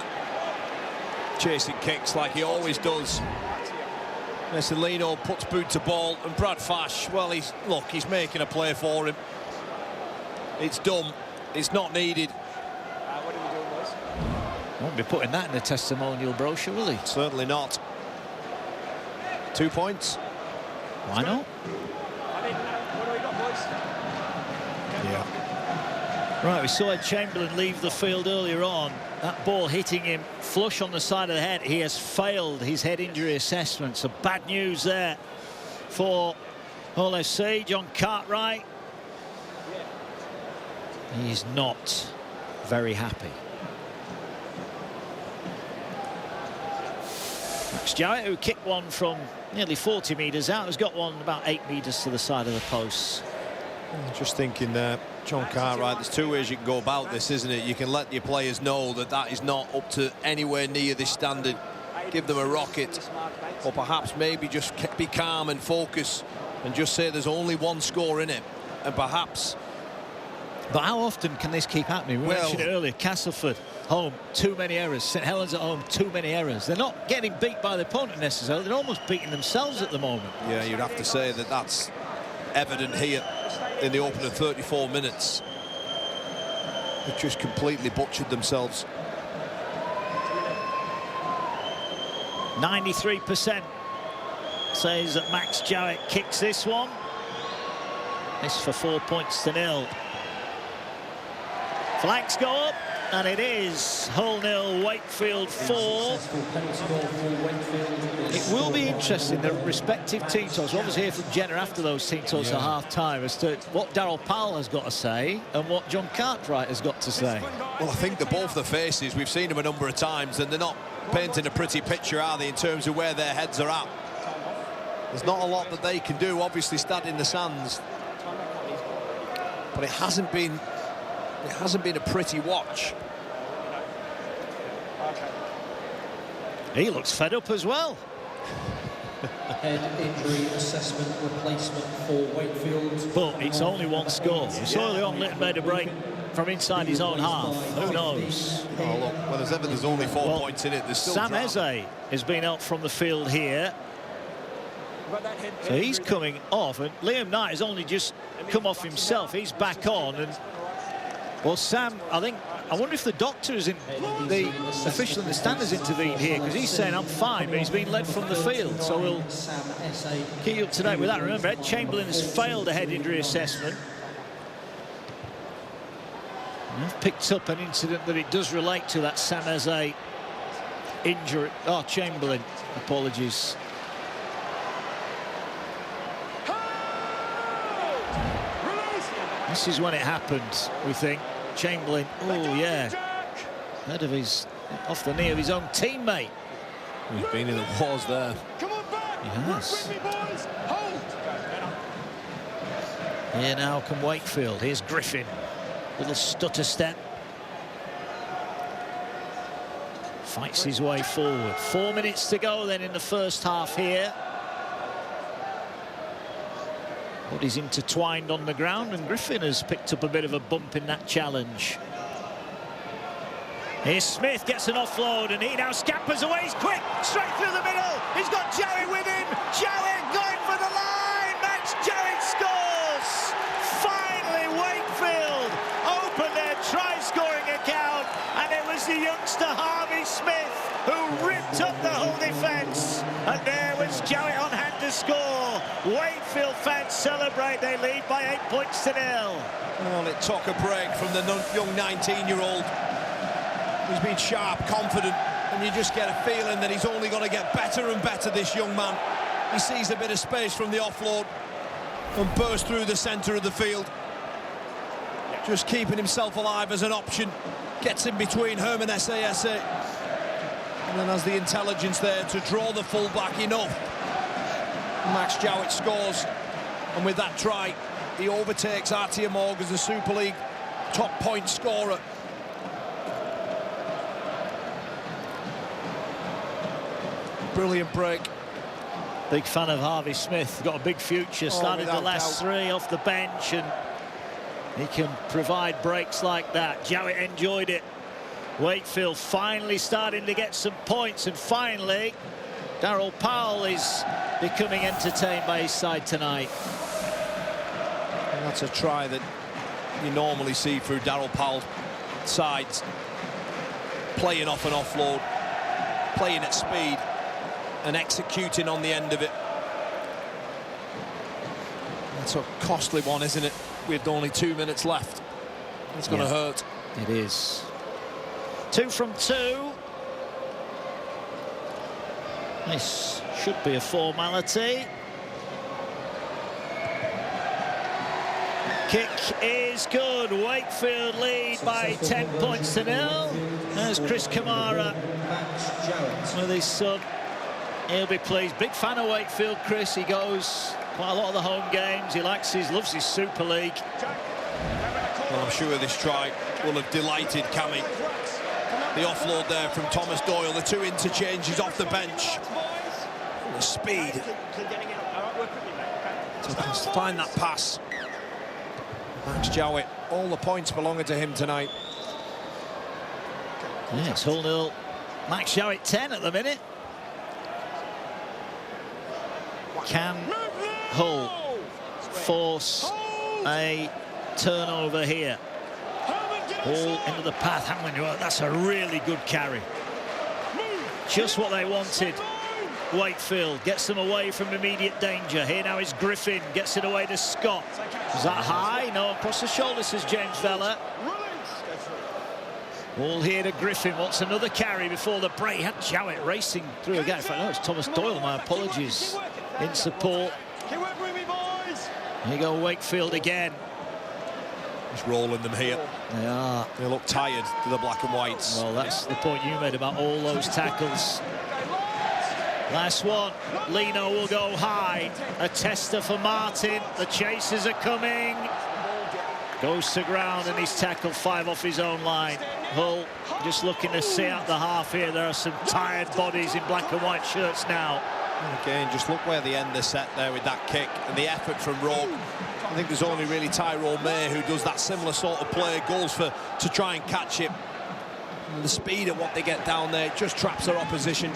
chasing kicks like he always does. Leno puts boot to ball, and Brad Fash, well, he's making a play for him. It's dumb. It's not needed. What are we doing, boys? Won't be putting that in the testimonial brochure, will he? Certainly not. 2 points. Why not? What do we got, boys? Yeah. Right, we saw Ed Chamberlain leave the field earlier on. That ball hitting him flush on the side of the head. He has failed his head injury assessment. So bad news there for Hull FC. John Cartwright. He's not very happy. Max Jarrett, who kicked one from nearly 40 metres out, has got one about 8 metres to the side of the posts. Just thinking, John Cartwright, there's 2 ways you can go about this, isn't it? You can let your players know that that is not up to anywhere near this standard. Give them a rocket. Or perhaps maybe just be calm and focus and just say there's only one score in it. And perhaps... But how often can this keep happening? We mentioned it earlier. Castleford, home, too many errors. St Helens at home, too many errors. They're not getting beat by the opponent necessarily. They're almost beating themselves at the moment. Yeah, you'd have to say that that's evident here in the opening 34 minutes. They've just completely butchered themselves. 93% says that Max Jarrett kicks this one. This for 4 points to 0. Flags go up, and it is Hull 0, Wakefield 4. It will be interesting, the respective team talks. We'll obviously hear from Jenna after those team talks at half-time as to what Darryl Powell has got to say and what John Cartwright has got to say. Well, I think they're both the faces. We've seen them a number of times, and they're not painting a pretty picture, are they, in terms of where their heads are at. There's not a lot that they can do, obviously, stand in the sands. But it hasn't been a pretty watch. He looks fed up as well. Head injury assessment replacement for Wakefield. But it's only one score. We saw early on Litton made a break from inside his own half. Who knows? Oh, look, well, as ever, there's only 4 points in it. There's still Sam drama. Eze has been out from the field here. So he's coming off, and Liam Knight has only just come off himself. He's back on, and well, Sam, I wonder if the doctor is in, the official in the stand has intervened here, because he's saying I'm fine, but he's been led from the field. So we'll keep you up to date with that. Remember, Ed Chamberlain has failed a head injury assessment. I've picked up an incident that it does relate to that Sam Eze injury. Oh, Chamberlain, apologies. This is when it happened, we think. Chamberlain, oh yeah, head of his, off the knee of his own teammate. He's been in the wars there. Come on back. He has. Work with me, boys. Hold. Here now come Wakefield. Here's Griffin. Little stutter step. Fights his way forward. 4 minutes to go then in the first half here. Body's intertwined on the ground, and Griffin has picked up a bit of a bump in that challenge. Here's Smith, gets an offload, and he now scampers away. He's quick, straight through the middle. He's got Jarrett with him. Jarrett going for the line. Max Jarrett scores. Finally, Wakefield opened their try-scoring account, and it was the youngster Harvey Smith who ripped up the Hull defence. And there was Jarrett on hand to score. Wakefield fans celebrate. They lead by 8 points to 0. Well, it took a break from the young 19-year-old. He's been sharp, confident, and you just get a feeling that he's only going to get better and better, this young man. He sees a bit of space from the offload and bursts through the centre of the field. Just keeping himself alive as an option. Gets in between Herman Ese. And then has the intelligence there to draw the full-back enough. Max Jarrett scores, and with that try, he overtakes Artie Morg as the Super League top point scorer. Brilliant break. Big fan of Harvey Smith. Got a big future. Started the last three off the bench, and he can provide breaks like that. Jowett enjoyed it. Wakefield finally starting to get some points, and finally Darryl Powell is becoming entertained by his side tonight. And that's a try that you normally see through Darryl Powell's sides. Playing off an offload, playing at speed, and executing on the end of it. That's a costly one, isn't it? With only 2 minutes left. It's going to hurt. It is. 2 from 2. This should be a formality. Kick is good. Wakefield lead by 10 points to 0. There's Chris Kamara with his son. He'll be pleased. Big fan of Wakefield, Chris. He goes quite a lot of the home games. He loves his Super League. Well, I'm sure this try will have delighted Cammy. The offload there from Thomas Doyle. The 2 interchanges off the bench. The speed to find that pass. Max Jowett, all the points belonging to him tonight. Yeah, it's Hull 0. Max Jowett 10 at the minute. Can Hull force a turnover here? Ball into the path. That's a really good carry. Just what they wanted. Wakefield gets them away from immediate danger. Here now is Griffin. Gets it away to Scott. Is that high? No, across the shoulder, says James Vella. Ball here to Griffin. Wants another carry before the break. Had Jowett racing through again. In fact, no, it's Thomas Doyle. My apologies. In support. Here you go, Wakefield again. Just rolling them here. They are. They look tired to the black and whites. Well, that's the point you made about all those tackles. Last one. Lino will go high. A tester for Martin. The chasers are coming. Goes to ground and he's tackled 5 off his own line. Hull just looking to see out the half here. There are some tired bodies in black and white shirts now. Again, just look where the end is set there with that kick and the effort from Rowe. I think there's only really Tyrone May who does that similar sort of play, goes to try and catch it. And the speed at what they get down there just traps their opposition.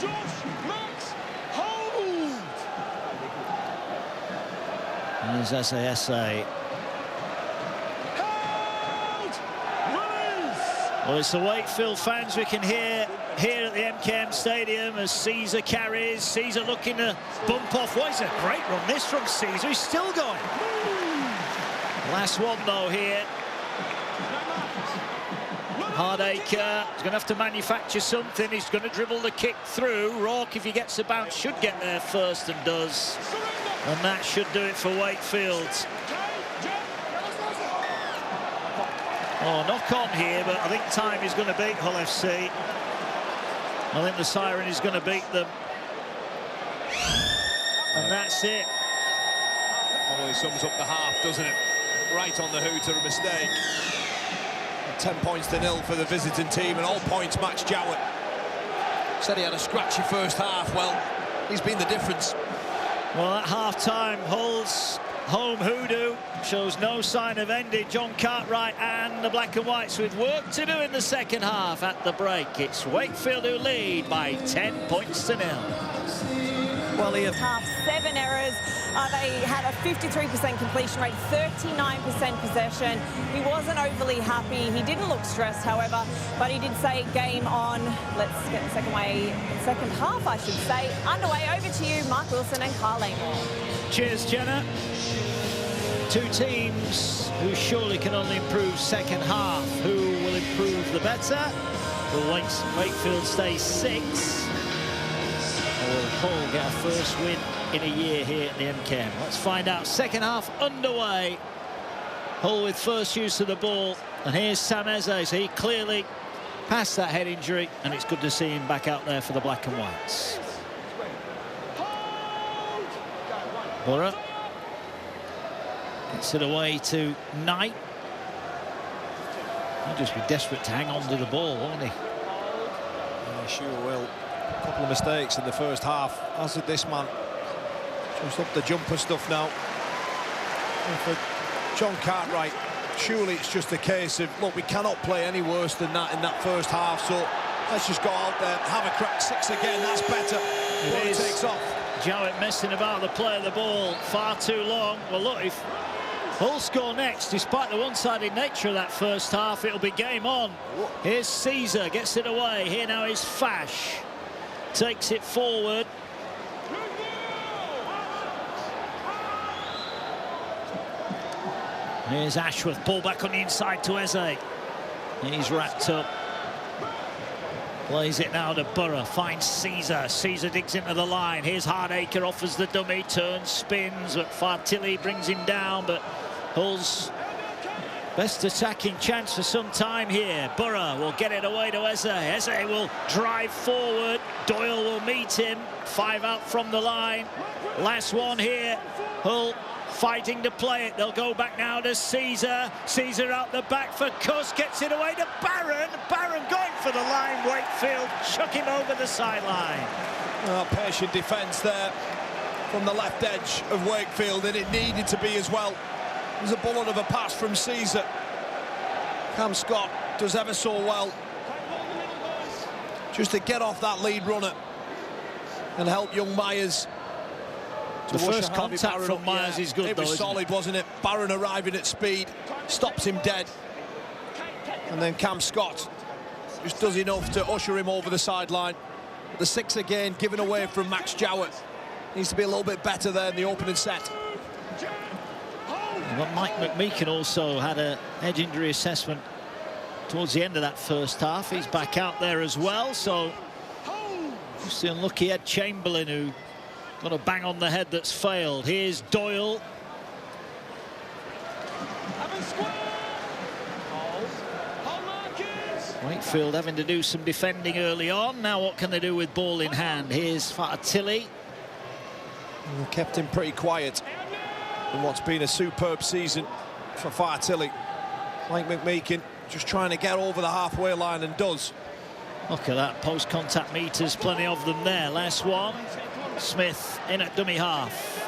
There's SASA. Well, it's the Wakefield fans we can hear here at the MKM Stadium as Caesar carries. Caesar looking to bump off. What is a great run this from Caesar. He's still going. Last one, though, here. Hardacre is going to have to manufacture something. He's going to dribble the kick through. Rourke, if he gets a bounce, should get there first and does. And that should do it for Wakefield. Oh, knock on here, but I think time is going to beat Hull FC. I think the siren is going to beat them. And that's it. Probably sums up the half, doesn't it? Right on the hooter, a mistake. 10 points to 0 for the visiting team, and all points Max Jowett. Said he had a scratchy first half. Well, he's been the difference. Well, at half-time, Hull's home hoodoo shows no sign of ending. John Cartwright and the black and whites with work to do in the second half. At the break, it's Wakefield who lead by 10 points to 0. Well, he half 7 errors. They had a 53% completion rate, 39% possession. He wasn't overly happy. He didn't look stressed, however, but he did say game on. Let's get the second half, I should say, underway. Over to you, Mark Wilson and Carlene. Cheers, Jenna. 2 teams who surely can only improve second half. Who will improve the better? Will Wakefield stay 6? Or will Hull get a first win in a year here at the MKM? Let's find out. Second half underway. Hull with first use of the ball. And here's Sam Eze. So he clearly passed that head injury, and it's good to see him back out there for the black and whites. Borough gets it away to Knight. He'll just be desperate to hang on to the ball, won't he? Yeah, sure will. A couple of mistakes in the first half, as did this man. Just up the jumper stuff now. And for John Cartwright, surely it's just a case of, look, we cannot play any worse than that in that first half, so let's just go out there, have a crack. 6 again, that's better. It takes off. Jowett messing about the play of the ball far too long. Well, look, if Hull score next, despite the one-sided nature of that first half, it'll be game on. Here's Caesar, gets it away. Here now is Fash. Takes it forward. Here's Ashworth, ball back on the inside to Eze. He's wrapped up. Plays it now to Borough, finds Caesar. Caesar digs into the line. Here's Hardacre, offers the dummy, turns, spins, but Fartilli brings him down. But Hull's best attacking chance for some time here. Borough will get it away to Eze. Eze will drive forward. Doyle will meet him. 5 out from the line. Last one here. Hull fighting to play it. They'll go back now to Caesar. Caesar out the back for Cuss. Gets it away to Barron. Barron going for the line. Wakefield chuck him over the sideline. Well, patient defence there from the left edge of Wakefield, and it needed to be as well. There's a bullet of a pass from Caesar. Cam Scott does ever so well just to get off that lead runner and help young Myers. The first contact from Myers is good, though. It was solid, wasn't it? Barron arriving at speed, stops him dead. And then Cam Scott just does enough to usher him over the sideline. The 6 again given away from Max Jowett. Needs to be a little bit better there in the opening set. Well, Mike McMeekin also had a head injury assessment towards the end of that first half. He's back out there as well, so just the unlucky Ed Chamberlain who got a bang on the head that's failed. Here's Doyle. Wakefield having to do some defending early on. Now what can they do with ball in hand? Here's Fartilli. Kept him pretty quiet in what's been a superb season for Fartilli. Mike McMeekin just trying to get over the halfway line, and does. Look at that, post-contact meters, plenty of them there. Last one. Smith in at dummy half.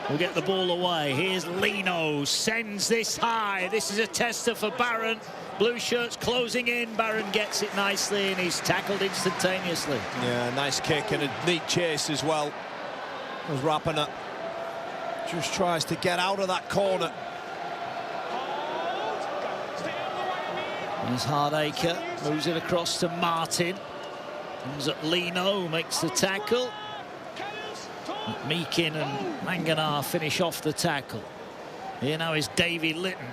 Will get the ball away. Here's Lino, sends this high. This is a tester for Barron. Blue shirts closing in. Barron gets it nicely, and he's tackled instantaneously. Yeah, nice kick and a neat chase as well. As Rapana just tries to get out of that corner. Here's Hardacre, moves it across to Martin. Comes at Lino, makes the tackle. Meakin and Manganar finish off the tackle. Here now is Davy Litton.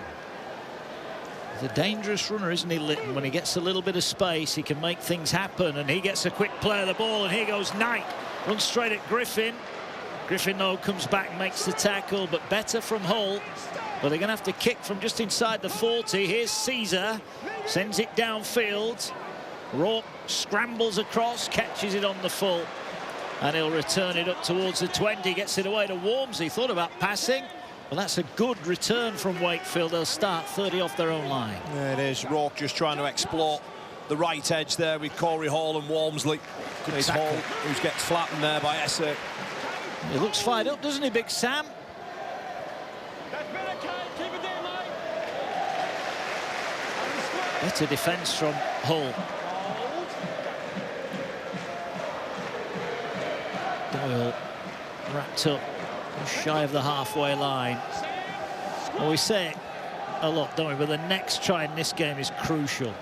He's a dangerous runner, isn't he, Litton? When he gets a little bit of space, he can make things happen, and he gets a quick play of the ball, and here goes Knight. Runs straight at Griffin. Griffin, though, comes back and makes the tackle, but better from Hull. But they're going to have to kick from just inside the 40. Here's Caesar. Sends it downfield. Rourke scrambles across, catches it on the full. And he'll return it up towards the 20. Gets it away to Walmsley. Thought about passing. Well, that's a good return from Wakefield. They'll start 30 off their own line. Yeah, it is. Rourke just trying to explore the right edge there with Corey Hall and Walmsley. It's Hall who gets flattened there by Esse. He looks fired up, doesn't he, Big Sam? Better defence from Hull. Doyle wrapped up just shy of the halfway line. Well, we say it a lot, don't we? But the next try in this game is crucial.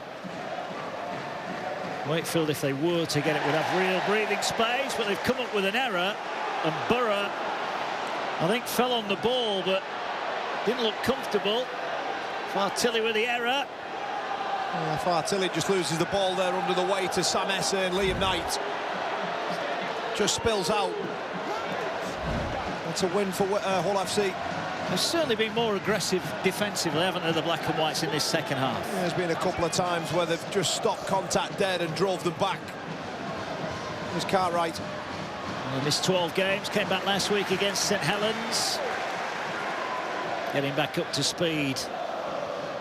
Wakefield, if they were to get it, would have real breathing space, but they've come up with an error. And Borough, I think, fell on the ball, but didn't look comfortable. Fartilli with the error. Yeah, Fartilli just loses the ball there under the weight of Sam Esse and Liam Knight. Just spills out. It's a win for Hull FC. They've certainly been more aggressive defensively, haven't they, the Black and Whites, in this second half? Yeah, there's been a couple of times where they've just stopped contact dead and drove them back. There's Cartwright. He missed 12 games, came back last week against St Helens. Getting back up to speed.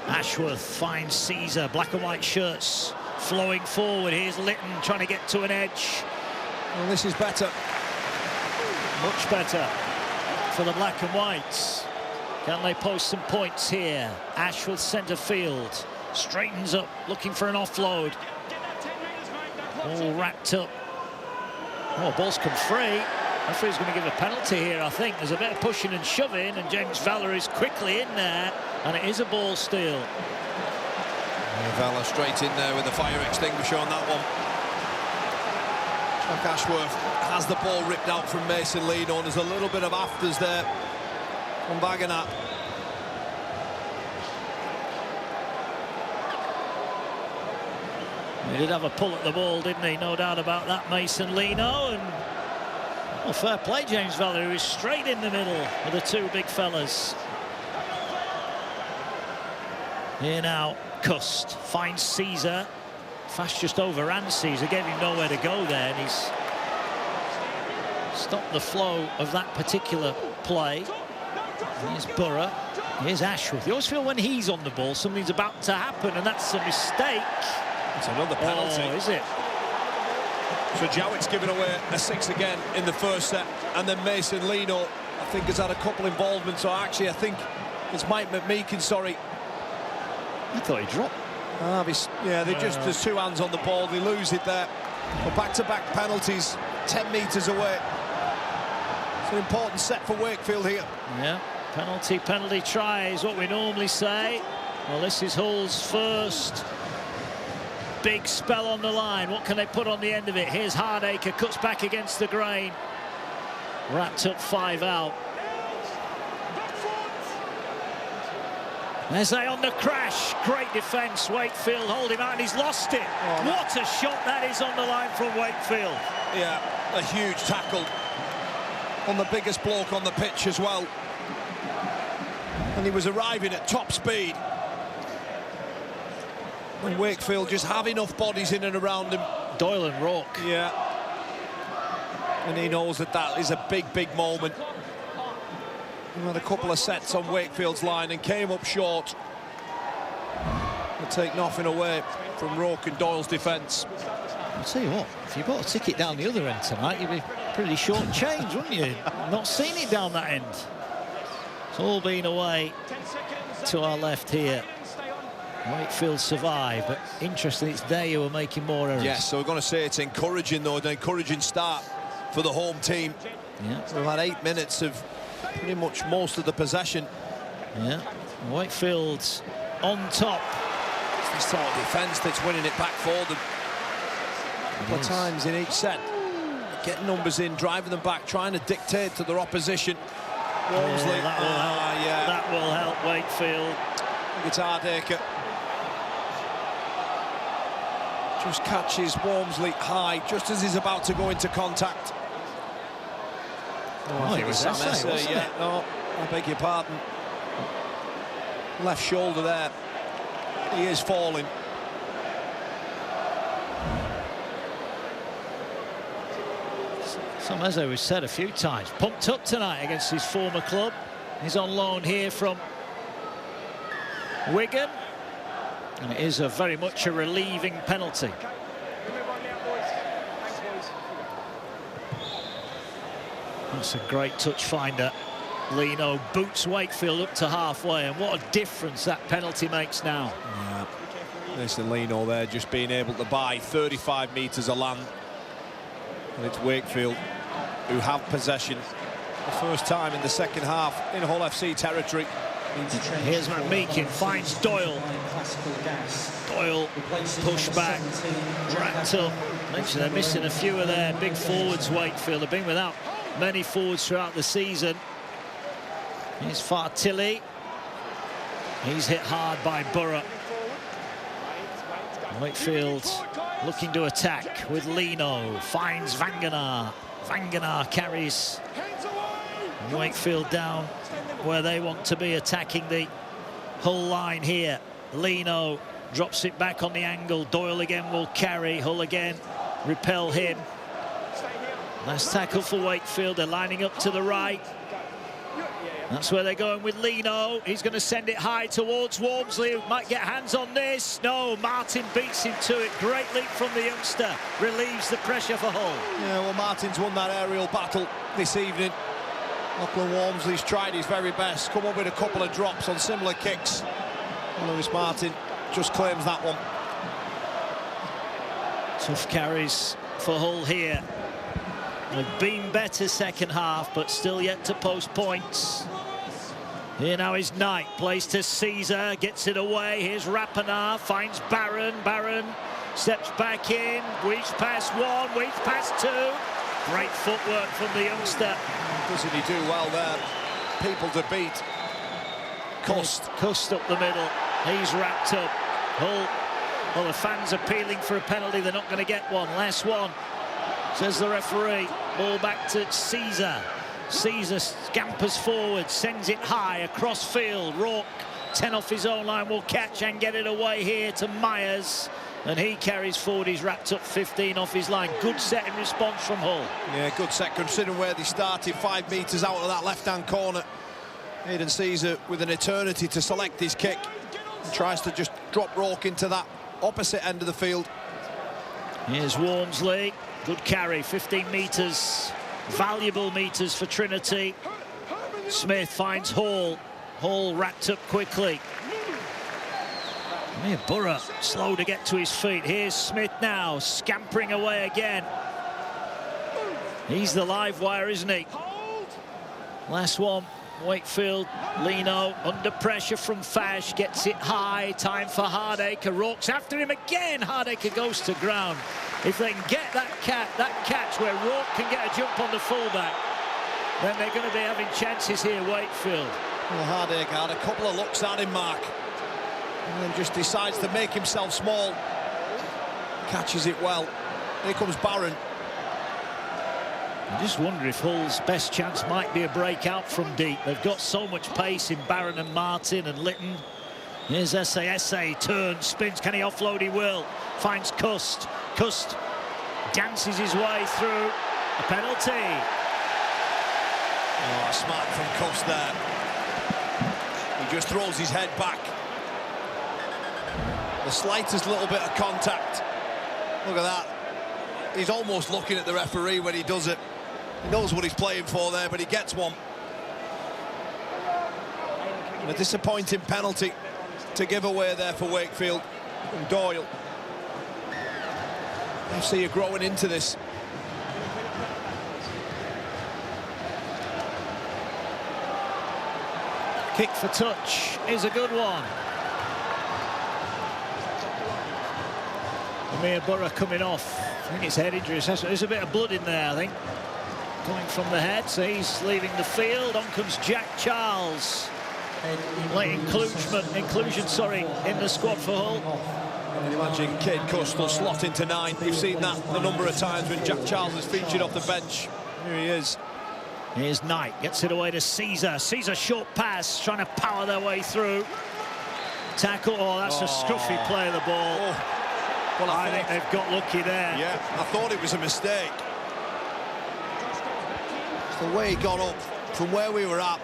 Ashworth finds Caesar. Black and white shirts flowing forward. Here's Litton trying to get to an edge. Well, this is better. Much better for the black and whites. Can they post some points here? Ashworth centre field. Straightens up, looking for an offload. All wrapped up. Oh, ball's come free. Referee's going to give a penalty here, I think. There's a bit of pushing and shoving, and James Valery's quickly in there, and it is a ball steal. Vela straight in there with the fire extinguisher on that one. Jack Ashworth has the ball ripped out from Mason Lino, and there's a little bit of afters there from Wagner. He did have a pull at the ball, didn't he? No doubt about that, Mason Lino. And well, fair play, James Valery, who is straight in the middle of the two big fellas. Here now, Cust finds Caesar. Fast just overran Caesar, gave him nowhere to go there, and he's stopped the flow of that particular play. Here's Borough. Here's Ashworth. You always feel when he's on the ball, something's about to happen, and that's a mistake. It's another penalty. Oh, is it? So Jowett's given away a 6 again in the first set, and then Mason Lino, I think, has had a couple involvements. So actually, I think it's Mike McMeekin, sorry. I thought he dropped. Yeah, there's two hands on the ball. They lose it there. But back-to-back penalties, 10 metres away. It's an important set for Wakefield here. Yeah, penalty try is what we normally say. Well, this is Hull's first big spell on the line. What can they put on the end of it? Here's Hardacre, cuts back against the grain. Wrapped up 5 out. Eze on the crash. Great defence. Wakefield hold him out, and he's lost it. Oh, what a shot that is on the line from Wakefield. Yeah, a huge tackle on the biggest bloke on the pitch as well. And he was arriving at top speed. And Wakefield just have enough bodies in and around him. Doyle and Rourke. Yeah. And he knows that that is a big, big moment. He had a couple of sets on Wakefield's line and came up short. He'll take nothing away from Rourke and Doyle's defence. I'll tell you what, if you bought a ticket down the other end tonight, you'd be pretty short change, wouldn't you? Not seen it down that end. It's all been away to our left here. Wakefield survived, but interesting, it's they who are making more errors. Yes, so we're going to say it's encouraging, though, an encouraging start for the home team. Yeah. We've had 8 minutes of pretty much most of the possession. Yeah, Wakefield's on top. It's this sort of defence that's winning it back for them. A couple of times in each set. Getting numbers in, driving them back, trying to dictate to their opposition. Walmsley. Yeah, that will help. Yeah. That will help Wakefield. It's Hardacre. Just catches Walmsley high, just as he's about to go into contact. Oh, I think it was Sam Eze, wasn't yeah, it? no, I beg your pardon. Left shoulder there. He is falling. Sam Eze was said a few times, pumped up tonight against his former club. He's on loan here from Wigan, and it is very much a relieving penalty. That's a great touch finder. Lino boots Wakefield up to halfway, and what a difference that penalty makes now. Yeah. There's the Lino there, just being able to buy 35 metres of land. And it's Wakefield who have possession. The first time in the second half in Hull FC territory. Here's McMeekin, finds Doyle. Doyle push back, wrapped up. Mentioned they're missing a few of their big forwards, Wakefield. They've been without many forwards throughout the season. Here's Fartilli. He's hit hard by Borough. Wakefield looking to attack with Lino. Finds Wagner. Wagner carries Wakefield down where they want to be, attacking the Hull line here. Lino drops it back on the angle. Doyle again will carry. Hull again repel him. Last tackle for Wakefield. They're lining up to the right. That's where they're going with Lino. He's going to send it high towards Walmsley, who might get hands on this. No, Martin beats him to it. Great leap from the youngster. Relieves the pressure for Hull. Yeah, well, Martin's won that aerial battle this evening. Lachlan Walmsley's tried his very best, come up with a couple of drops on similar kicks. Lewis Martin just claims that one. Tough carries for Hull here. They've been better second half, but still yet to post points. Here now is Knight, plays to Caesar, gets it away. Here's Rappenar, finds Barron. Barron steps back in, weaves past one, weaves past two. Great footwork from the youngster. Doesn't he do well there? People to beat. Cust up the middle. He's wrapped up. Hull, well, the fans appealing for a penalty. They're not going to get one. Last one, says the referee. Ball back to Caesar. Caesar scampers forward, sends it high across field. Rourke, 10 off his own line, will catch and get it away here to Myers. And he carries forward. He's wrapped up 15 off his line. Good set in response from Hull. Yeah, good set considering where they started, 5 metres out of that left-hand corner. Aidan Caesar with an eternity to select his kick. He tries to just drop Rourke into that opposite end of the field. Here's Walmsley. Good carry, 15 metres. Valuable metres for Trinity. Smith finds Hall. Hall wrapped up quickly. Borough slow to get to his feet. Here's Smith now, scampering away again. He's the live wire, isn't he? Last one, Wakefield. Lino under pressure from Fash, gets it high. Time for Hardacre. Rourke's after him again. Hardacre goes to ground. If they can get that catch where Rourke can get a jump on the fullback, then they're going to be having chances here, Wakefield. Well, Hardacre had a couple of looks at him, Mark, and then just decides to make himself small. Catches it well. Here comes Barron. I just wonder if Hull's best chance might be a break out from deep. They've got so much pace in Barron and Martin and Litton. Here's Essay, turns, spins, can he offload? He will. Finds Cust. Cust dances his way through. A penalty. Oh, smart from Cust there. He just throws his head back. The slightest little bit of contact. Look at that. He's almost looking at the referee when he does it. He knows what he's playing for there, but he gets one. And a disappointing penalty to give away there for Wakefield and Doyle. FC are growing into this. Kick for touch is a good one. Amir Borough coming off. I think it's head injury assessment. There's a bit of blood in there, I think, coming from the head. So he's leaving the field. On comes Jack Charles. Late inclusion, in the squad for Hull. And imagine Cade Cust will slot into 9. We've seen that a number of times when Jack Charles has featured off the bench. Here he is. Here's Knight, gets it away to Caesar. Caesar short pass, trying to power their way through. Tackle, that's a scruffy play of the ball. Well, I think they've got lucky there. Yeah, I thought it was a mistake. It's the way he got up from where we were at.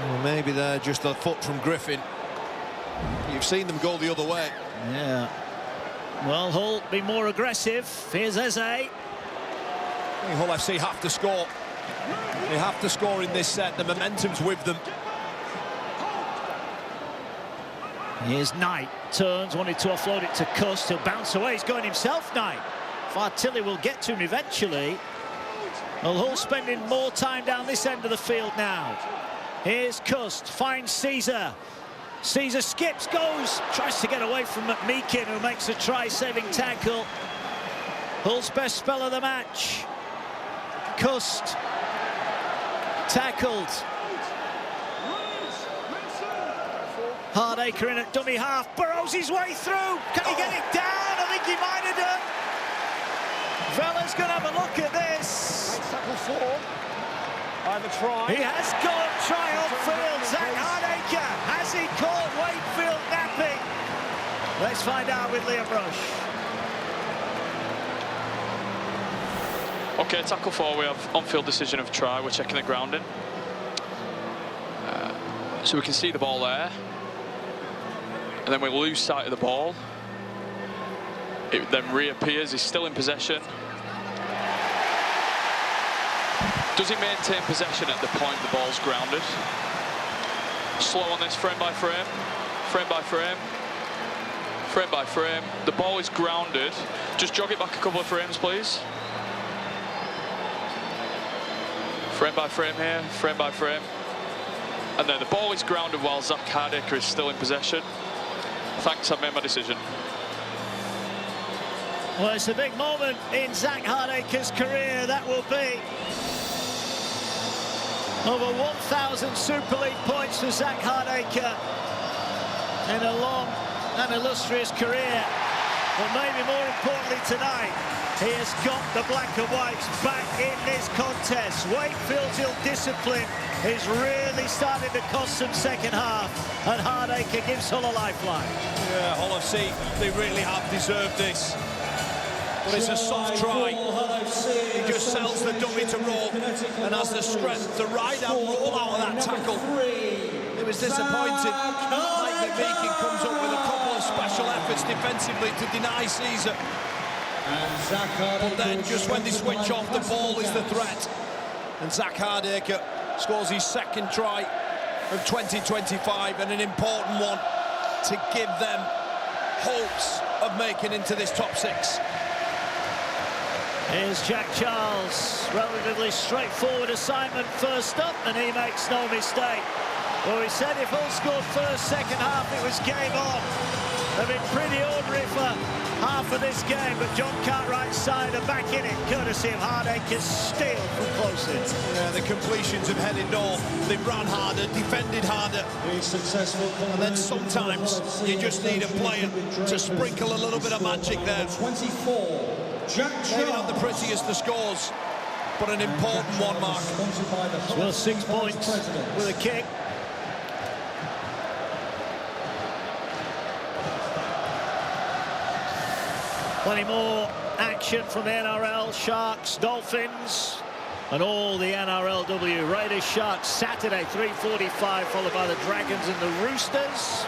Well, maybe they're just a foot from Griffin. You've seen them go the other way. Yeah. Well, Hull be more aggressive. Here's Eze. Hull FC have to score. They have to score in this set. The momentum's with them. Here's Knight. Turns, wanted to offload it to Cust. He'll bounce away. He's going himself, Knight. Fartilli will get to him eventually. Well, Hull spending more time down this end of the field now. Here's Cust, finds Caesar. Caesar skips, goes, tries to get away from McMeekin, who makes a try-saving tackle. Hull's best spell of the match. Cust tackled. Hardacre in at dummy half, burrows his way through. Can he get it down? I think he might have done. Vella's going to have a look at this. Tackle 4. Either try. He has gone try on field. Zach Hardacre. Has he caught Wakefield napping? Let's find out with Liam Rush. Okay, tackle 4, we have on-field decision of try. We're checking the grounding. So we can see the ball there. And then we lose sight of the ball. It then reappears, he's still in possession. Does he maintain possession at the point the ball's grounded? Slow on this, frame by frame, frame by frame, frame by frame. The ball is grounded. Just jog it back a couple of frames, please. Frame by frame here, frame by frame. And then the ball is grounded while Zach Hardacre is still in possession. Thanks, I've made my decision. Well, it's a big moment in Zach Hardacre's career, that will be. Over 1,000 Super League points for Zach Hardacre in a long and illustrious career. But maybe more importantly tonight, he has got the black and whites back in this contest. Wakefield's ill-discipline is really starting to cost them second half, and Hardacre gives Hull a lifeline. Yeah, Hull FC, they really have deserved this. But it's a soft try. He just sells the dummy to roll and has the strength to ride and roll out of that tackle. It was disappointing. Mike McMeekin comes up with a couple of special efforts defensively to deny Caesar. But then just when they switch off, the ball is the threat. And Zach Hardacre scores his second try of 2025, and an important one to give them hopes of making into this top 6. Here's Jack Charles, relatively straightforward assignment first up, and he makes no mistake. Well, he said if Hull scored first, second half, it was game on. They've been pretty ordinary for half of this game, but John Cartwright's side are back in it, courtesy of Hardacre's steal from close in. Yeah, the completions have headed north. They ran harder, defended harder. And then sometimes you just need a player to sprinkle a little bit of magic there. 24. Maybe not the prettiest of scores, but an important one, Mark. Well, 6 points with a kick. Plenty more action from the NRL, Sharks, Dolphins, and all the NRLW. Raiders, Sharks, Saturday, 3:45, followed by the Dragons and the Roosters.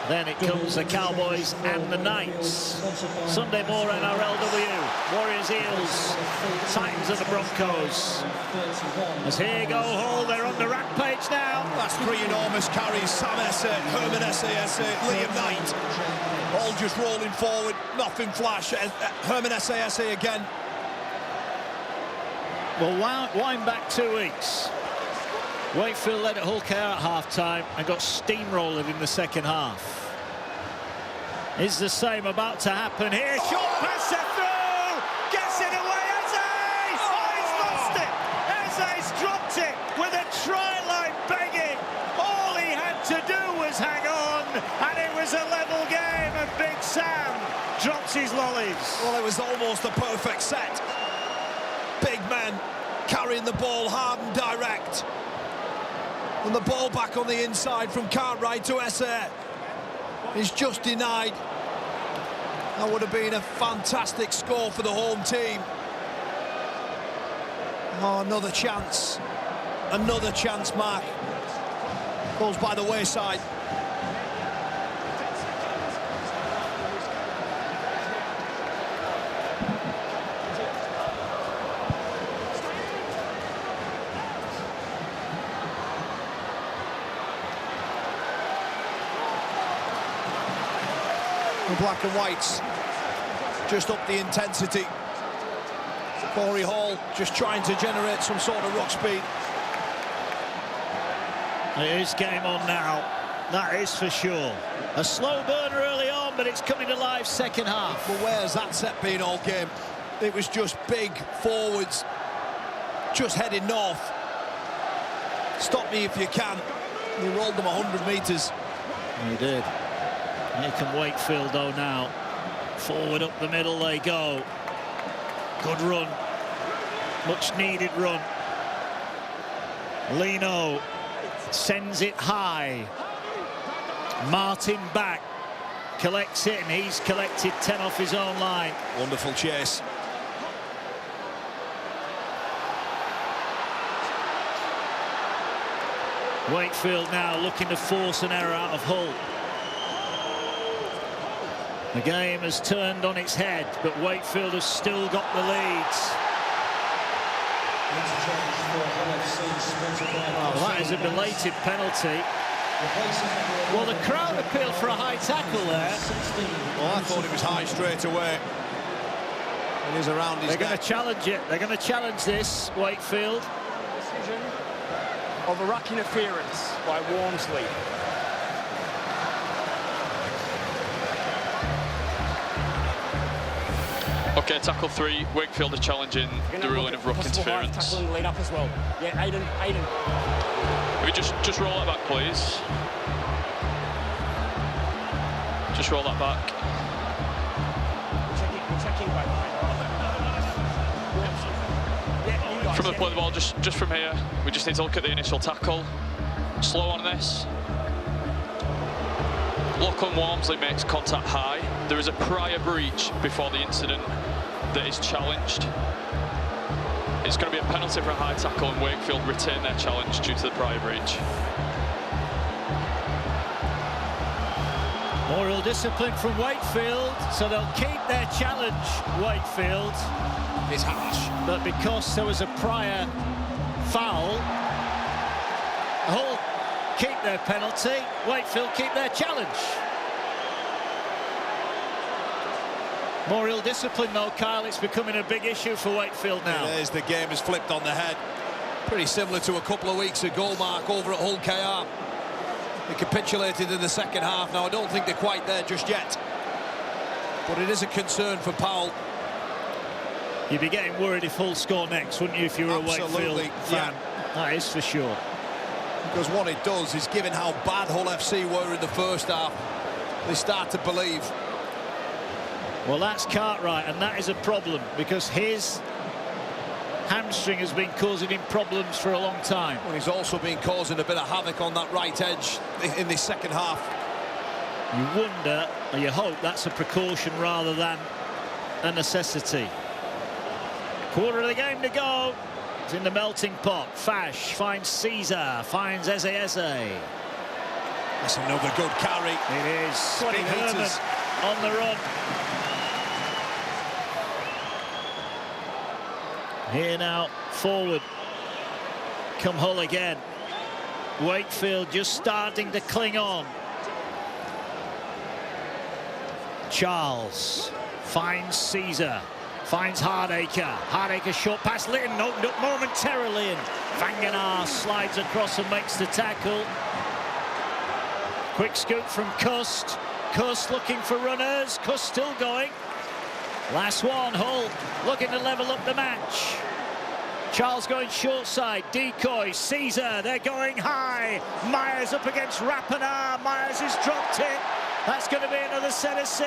Then it comes the Cowboys and the Knights. Sunday, more NRLW. Warriors, Eels, Titans and the Broncos. As here go Hull, they're on the rampage now. That's 3 enormous carries. Sam Esse, Herman Esse, Liam Knight. All just rolling forward, nothing flash. Herman Esse again. Well, wind back 2 weeks. Wakefield led at Hull KR at half-time and got steamrolled in the second half. Is the same about to happen here? Short pass through! Gets it away, Eze! Oh, he's lost it! Eze's dropped it with a try line begging. All he had to do was hang on, and it was a level game, and Big Sam drops his lollies. Well, it was almost a perfect set. Big men carrying the ball hard and direct. And the ball back on the inside from Cartwright to Esse. He's just denied. That would have been a fantastic score for the home team. Oh, another chance. Another chance, Mark. Goes by the wayside. The black and whites just up the intensity. Corey Hall just trying to generate some sort of ruck speed. It is game on now, that is for sure. A slow burn early on, but it's coming to life second half. But where's that set been all game? It was just big forwards, just heading north. Stop me if you can. He rolled them 100 metres. He did. Here come Wakefield though now. Forward up the middle they go. Good run. Much needed run. Lino sends it high. Martin back. Collects it, and he's collected 10 off his own line. Wonderful chase. Wakefield now looking to force an error out of Hull. The game has turned on its head, but Wakefield has still got the leads. Well, that is a belated penalty. Well, the crowd appealed for a high tackle there. Well, I thought it was high straight away. It is around his neck. They're going to challenge it. They're going to challenge this, Wakefield. Decision of a ruck interference by Walmsley. Okay, tackle 3. Wakefield are challenging the ruling of ruck interference. Tackling lead up as well. Yeah, Aiden. Can we just roll that back, please? Just roll that back. We're checking back. From the play of the ball, just from here, we just need to look at the initial tackle. Slow on this. Lachlan Walmsley makes contact high. There is a prior breach before the incident that is challenged. It's going to be a penalty for a high tackle, and Wakefield retain their challenge due to the prior breach. Moral discipline from Wakefield, so they'll keep their challenge, Wakefield. It's harsh. But because there was a prior foul, Hull keep their penalty, Wakefield keep their challenge. More ill discipline though, Kyle. It's becoming a big issue for Wakefield now. It is. The game has flipped on the head. Pretty similar to a couple of weeks ago, Mark, over at Hull KR. They capitulated in the second half. Now, I don't think they're quite there just yet. But it is a concern for Powell. You'd be getting worried if Hull score next, wouldn't you, if you were a Wakefield fan? Yeah. That is for sure. Because what it does is, given how bad Hull FC were in the first half, they start to believe. Well, that's Cartwright, and that is a problem, because his hamstring has been causing him problems for a long time. Well, he's also been causing a bit of havoc on that right edge in the second half. You wonder, or you hope, that's a precaution rather than a necessity. Quarter of the game to go. It's in the melting pot. Fash finds Caesar, finds Eze. That's another good carry. It is. 20 Big Herman metres. on the run. Here now, forward. Come Hull again. Wakefield just starting to cling on. Charles finds Caesar. Finds Hardacre. Hardacre short pass. Litton opened up momentarily, and Vangenaar slides across and makes the tackle. Quick scoop from Cust. Cust looking for runners. Cust still going. Last one, Hull looking to level up the match. Charles going short side. Decoy. Caesar. They're going high. Myers up against Rappenar. Myers has dropped it. That's going to be another set of 6.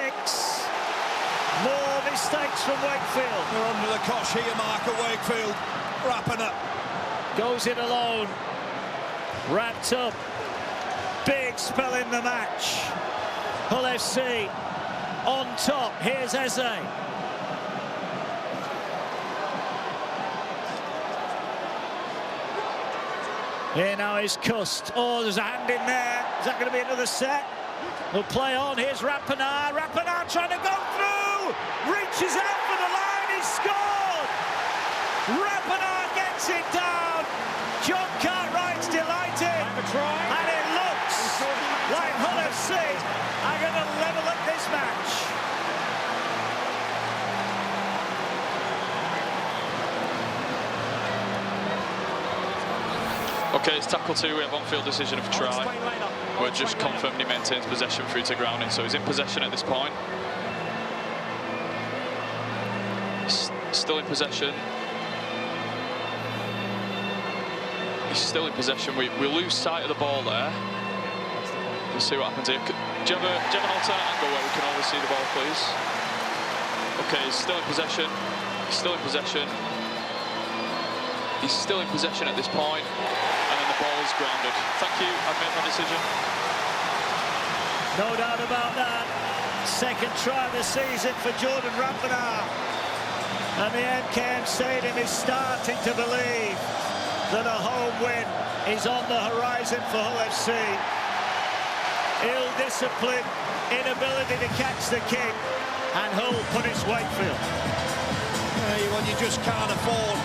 More mistakes from Wakefield. They're under the cosh here, Mark, at Wakefield. Wrapping up. Goes it alone. Wrapped up. Big spell in the match. Hull FC on top. Here's Eze. Here now is Cust. Oh, there's a hand in there. Is that going to be another set? We'll play on. Here's Rappenar. Rappenar trying to go through. Reaches out for the line. He scored. Rappenar gets it down. John Cartwright's delighted. And it looks like Hull FC are going to level up this match. Okay, it's tackle 2. We have on-field decision of try. We're just confirmed he maintains possession through to grounding, so he's in possession at this point. Still in possession. He's still in possession. We lose sight of the ball there. We'll see what happens here. Do you have an alternate angle where we can always see the ball, please? Okay, he's still in possession. He's still in possession. He's still in possession at this point. And then the ball is grounded. Thank you, I've made my decision. No doubt about that. Second try of the season for Jordan Rappenar. And the MKM Stadium is starting to believe. that a home win is on the horizon for Hull FC. Ill-discipline, inability to catch the kick, and Hull punish Wakefield. Well, you just can't afford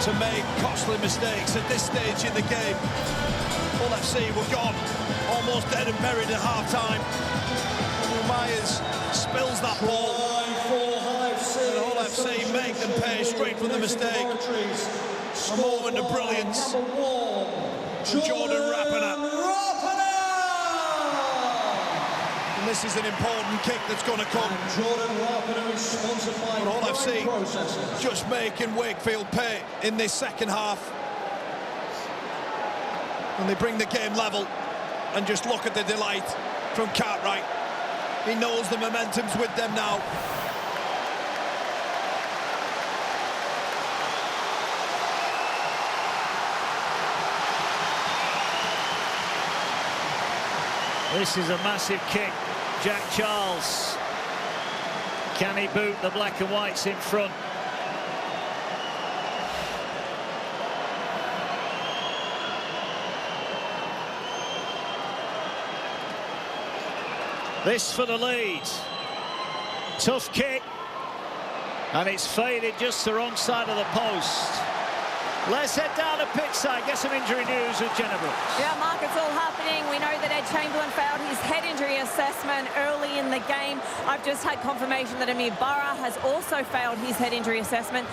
to make costly mistakes at this stage in the game. Hull FC were gone, almost dead and buried at half-time. Myers spills that ball, and Hull FC make them pay straight from the mistake. A moment of brilliance from Jordan Rapiner. And this is an important kick that's going to come. But Hull FC just making Wakefield pay in this second half. And they bring the game level. And just look at the delight from Cartwright. He knows the momentum's with them now. This is a massive kick. Jack Charles. Can he boot the black and whites in front? This for the lead. Tough kick. And it's faded just the wrong side of the post. Let's head down to pitch side, get some injury news with Jenna Brooks. Yeah, Mark, it's all happening. We know that Ed Chamberlain failed his head injury assessment early in the game. I've just had confirmation that Amir Barra has also failed his head injury assessment,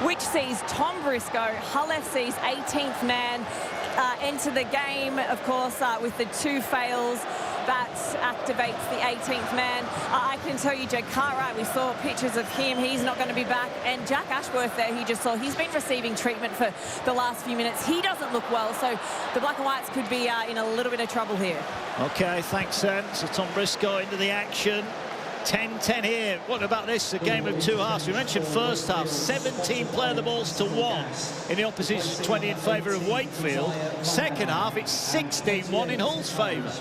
which sees Tom Briscoe, Hull FC's 18th man, enter the game, of course, with the 2 fails. That activates the 18th man. I can tell you, Jed Cartwright, we saw pictures of him. He's not going to be back. And Jack Ashworth there, he just saw, he's been receiving treatment for the last few minutes. He doesn't look well, so the Black and Whites could be in a little bit of trouble here. OK, thanks, Sen. So Tom Briscoe into the action. 10-10 here. What about this? A game of 2 halves. We mentioned first half, 17 play the balls to 1 in the opposition's 20 in favour of Wakefield. Second half, it's 16-1 in Hull's favour.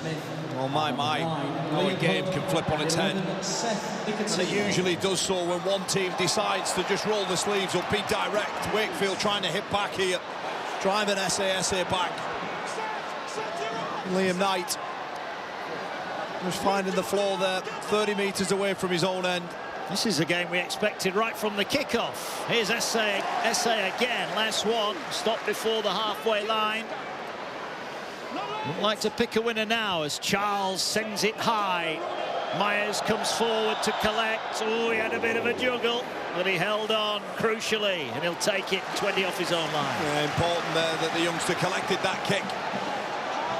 Well, how a game can flip on its head. And it usually does so when one team decides to just roll the sleeves up, be direct. Wakefield trying to hit back here, driving SASA back. Liam Knight was finding the floor there, 30 metres away from his own end. This is a game we expected right from the kickoff. Here's SA again, last one, stopped before the halfway line. Would like to pick a winner now as Charles sends it high. Myers comes forward to collect. Oh, he had a bit of a juggle, but he held on crucially, and he'll take it 20 off his own line. Yeah, important there that the youngster collected that kick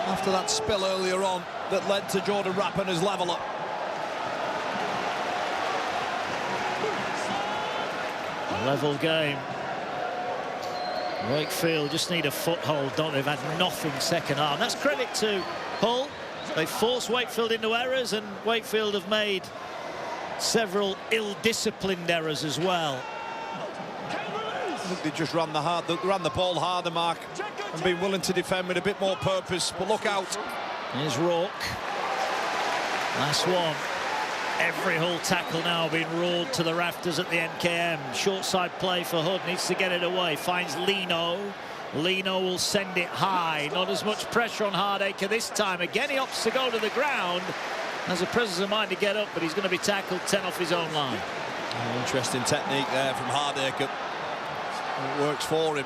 after that spill earlier on that led to Jordan Rappiner's leveller. Level game. Wakefield just need a foothold, don't they? They've had nothing second half. That's credit to Hull. They forced Wakefield into errors, and Wakefield have made several ill-disciplined errors as well. I think they just ran the ball harder, Mark, and been willing to defend with a bit more purpose. But look out. Here's Rourke. Last one. Every Hull tackle now being roared to the rafters at the NKM. Short side play for Hood, needs to get it away. Finds Lino. Lino will send it high. Not as much pressure on Hardacre this time. Again, he opts to go to the ground. Has a presence of mind to get up, but he's going to be tackled 10 off his own line. Interesting technique there from Hardacre. It works for him.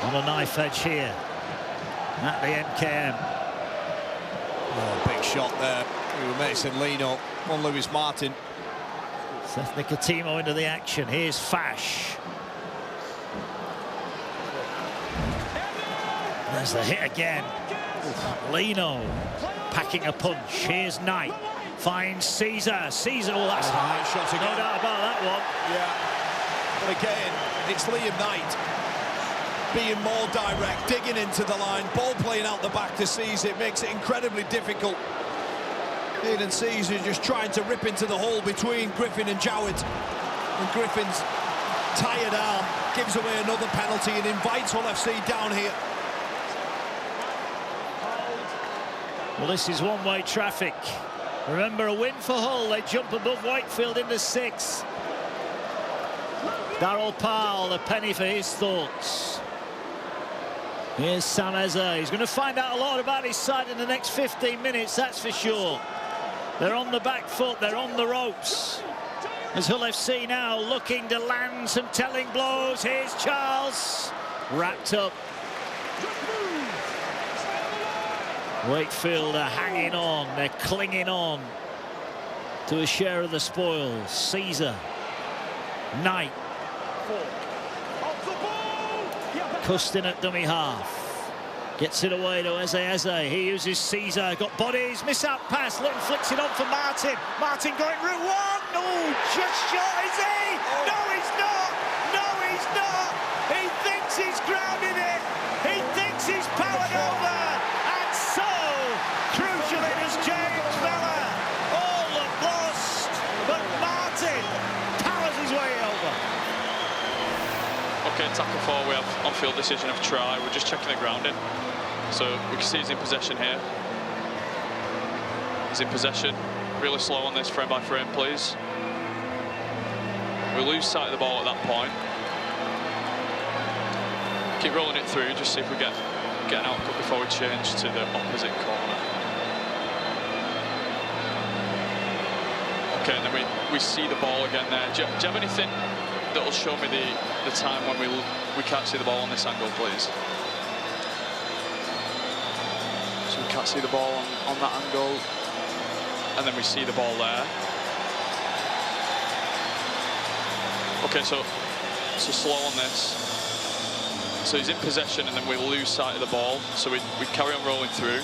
On a knife edge here at the NKM. Oh, big shot there. Mason Lino on Lewis Martin. Seth Nicotimo into the action. Here's Fash. There's the hit again. Lino packing a punch. Here's Knight. Finds Caesar. Caesar, oh, that's high. Shot again. No doubt about that one. Yeah. But again, it's Liam Knight being more direct, digging into the line, ball playing out the back to Caesar. It makes it incredibly difficult. Aidan Caesar just trying to rip into the hole between Griffin and Jowett. And Griffin's tired arm gives away another penalty and invites Hull FC down here. Well, this is one-way traffic. Remember, a win for Hull. They jump above Wakefield into 6th. Darryl Powell, a penny for his thoughts. Here's Sam Eze. He's going to find out a lot about his side in the next 15 minutes, that's for sure. They're on the back foot, they're on the ropes. As Hull FC now looking to land some telling blows. Here's Charles, wrapped up. Wakefield are hanging on, they're clinging on to a share of the spoils. Caesar, Knight, Custin at dummy half. Gets it away to Eze. He uses Caesar, got bodies, miss out pass, Litton flicks it on for Martin. Martin going route 1. Oh, just short, is he? No, he's not. No, he's not. He thinks he's grounded it. He thinks he's powered over. And so, crucial it is James Vella. All look lost, but Martin powers his way over. Okay, tackle 4, we have on-field decision of try. We're just checking the grounding. So we can see he's in possession here. He's in possession. Really slow on this, frame by frame, please. We lose sight of the ball at that point. Keep rolling it through, just see if we get an outcut before we change to the opposite corner. Okay, and then we see the ball again there. Do you have anything that will show me the time when we can't see the ball on this angle, please? So we can't see the ball on that angle, and then we see the ball there. Okay, so slow on this. So he's in possession, and then we lose sight of the ball. So we carry on rolling through.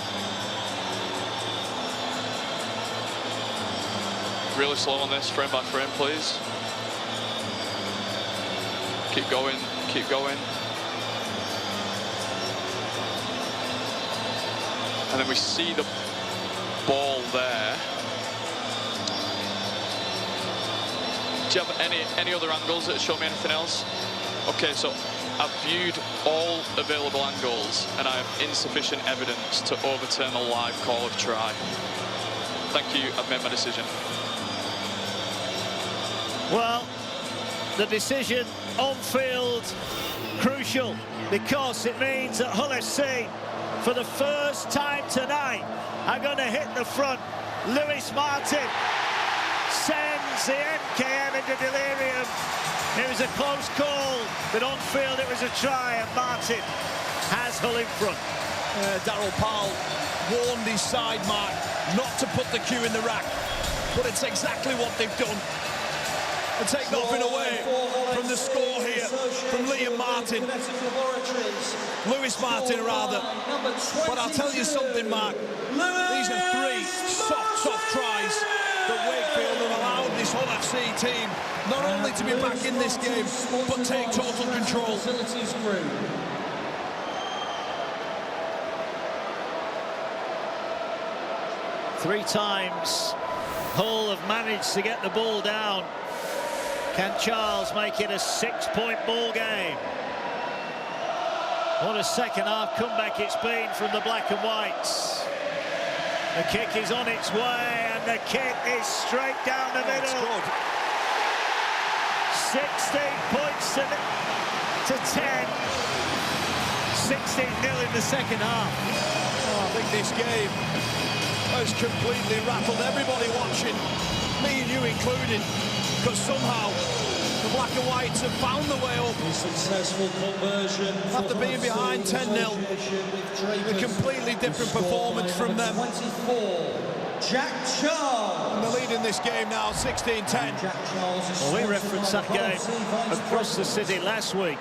Really slow on this, frame by frame, please. Keep going, keep going. And then we see the ball there. Do you have any other angles that show me anything else? Okay, so I've viewed all available angles and I have insufficient evidence to overturn the live call of try. Thank you, I've made my decision. Well, the decision on field crucial because it means that Hull FC for the first time tonight are going to hit the front. Lewis Martin sends the MKM into delirium. It was a close call, but on field it was a try, and Martin has Hull in front. Darryl Powell warned his side, Mark, not to put the cue in the rack, but it's exactly what they've done. And take nothing away from the score here from Liam Martin. Lewis Martin, rather. But I'll tell you something, Mark. These are 3 soft tries that Wakefield have allowed this Hull FC team not only to be back in this game, but take total control. 3 times Hull have managed to get the ball down. Can Charles make it a 6-point ball game? What a second half comeback it's been from the black and whites. The kick is on its way, and the kick is straight down the middle. 16 points to 10. 16-0 in the second half. I think this game has completely rattled everybody watching, me and you included, because somehow the black and whites have found the way up. Successful conversion after being behind 10-0. A completely different performance from them. 24, Jack Charles. And they're leading this game now, 16-10. Well, we referenced that game across the city last week.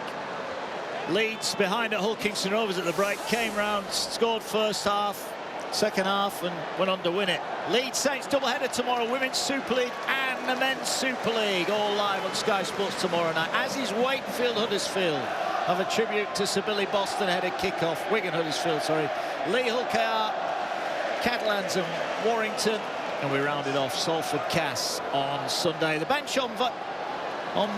Leeds behind at Hull Kingston Rovers at the break, came round, scored first half, second half, and went on to win it. Leeds Saints doubleheader tomorrow, Women's Super League and the Men's Super League, all live on Sky Sports tomorrow night, as is Wakefield Huddersfield. Have a tribute to Sir Billy Boston ahead of kick-off. Wigan Huddersfield, sorry. Lee Hull KR, Catalans and Warrington, and we rounded off Salford Cass on Sunday. The bench on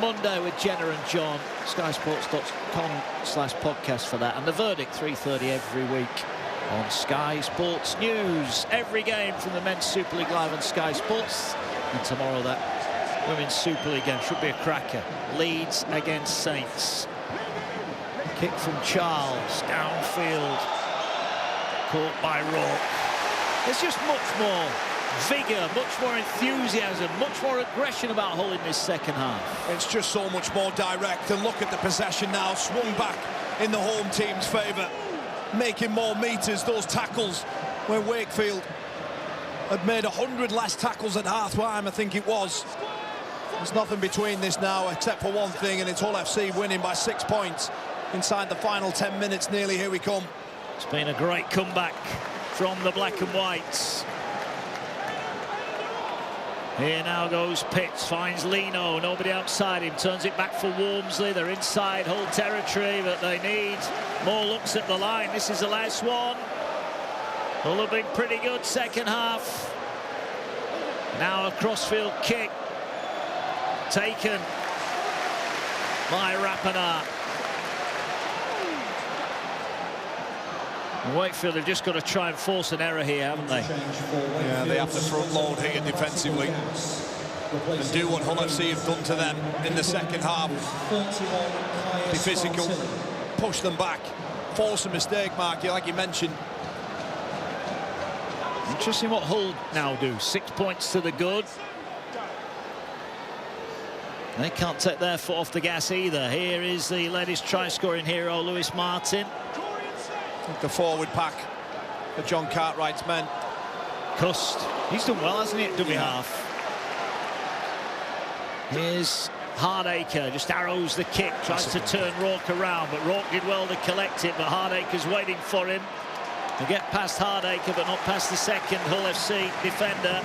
Monday with Jenna and John. SkySports.com/podcast for that, and the verdict 3:30 every week on Sky Sports News. Every game from the Men's Super League live on Sky Sports. And tomorrow that Women's Super League game should be a cracker. Leeds against Saints. Kick from Charles, downfield. Caught by Rourke. There's just much more vigour, much more enthusiasm, much more aggression about Hull in this second half. It's just so much more direct, and look at the possession now, swung back in the home team's favour, making more metres. Those tackles where Wakefield had made 100 less tackles at half-time, I think it was. There's nothing between this now except for one thing, and it's Hull FC winning by 6 points inside the final 10 minutes nearly. Here we come. It's been a great comeback from the black and whites. Here now goes Pitts, finds Lino, nobody outside him, turns it back for Walmsley. They're inside Hull territory, but they need more looks at the line. This is the last one. Hull have been pretty good second half. Now a crossfield kick taken by Rappenaar. Wakefield have just got to try and force an error here, haven't they? Yeah, they have to front load here defensively and do what Hull FC have done to them in the second half. Be physical, push them back, force a mistake, Mark, like you mentioned. Interesting what Hull now do. 6 points to the good. They can't take their foot off the gas either. Here is the latest try-scoring hero, Lewis Martin. The forward pack for John Cartwright's men. Cust, he's done well, hasn't he, at dummy half? Here's Hardacre, just arrows the kick, tries to turn Rourke around, but Rourke did well to collect it, but Hardacre's waiting for him to get past Hardacre, but not past the second Hull FC defender.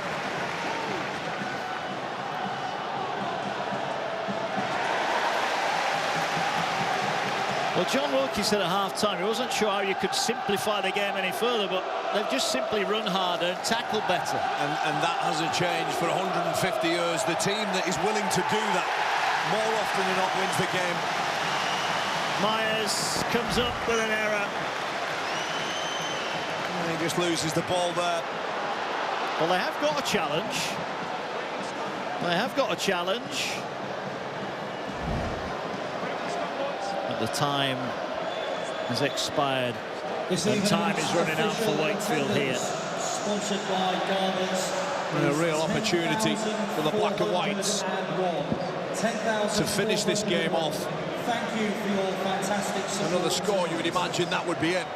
Well, John Wilkie said at half-time he wasn't sure how you could simplify the game any further, but they've just simply run harder and tackled better. And that hasn't changed for 150 years. The team that is willing to do that more often than not wins the game. Myers comes up with an error. And he just loses the ball there. Well, they have got a challenge. They have got a challenge. The time has expired and time is running out for Wakefield here. Sponsored by Garnets. And a real opportunity for the black and whites to finish this game off. Thank you for your fantastic support. Another score, you would imagine that would be it.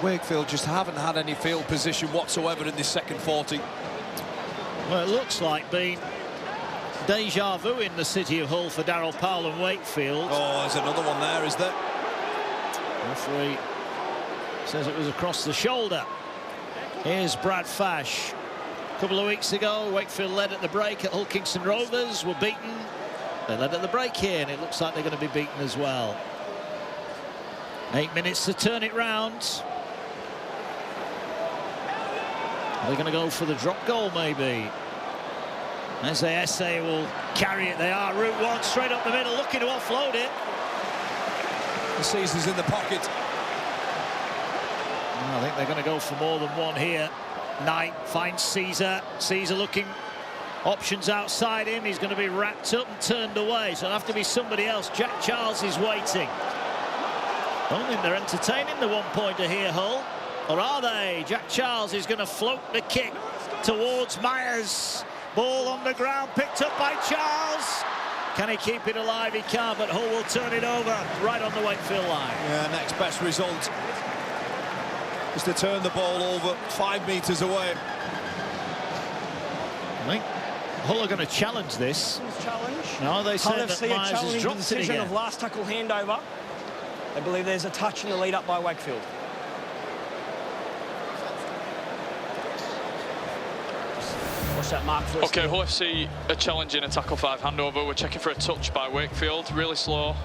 Wakefield just haven't had any field position whatsoever in this second 40. Well, it looks like being deja vu in the city of Hull for Darryl Powell and Wakefield. Oh, there's another one there, is there? Referee says it was across the shoulder. Here's Brad Fash. A couple of weeks ago, Wakefield led at the break at Hull Kingston Rovers, were beaten. They led at the break here, and it looks like they're going to be beaten as well. 8 minutes to turn it round. They're going to go for the drop goal, maybe. As the SA will carry it. They are route one, straight up the middle, looking to offload it. The Caesar's in the pocket. I think they're going to go for more than one here. Knight finds Caesar. Caesar looking options outside him. He's going to be wrapped up and turned away. So it'll have to be somebody else. Jack Charles is waiting. I don't think they're entertaining the one-pointer here, Hull. Or are they? Jack Charles is going to float the kick towards Myers. Ball on the ground, picked up by Charles. Can he keep it alive? He can't, but Hull will turn it over right on the Wakefield line. Yeah, next best result is to turn the ball over 5 metres away. I think Hull are going to challenge this. Challenge. No, they say that Myers has dropped it again. Of last tackle handover. I believe there's a touch in the lead up by Wakefield. What's that mark for us? OK, Hull FC are challenging a tackle 5 handover. We're checking for a touch by Wakefield. Really slow.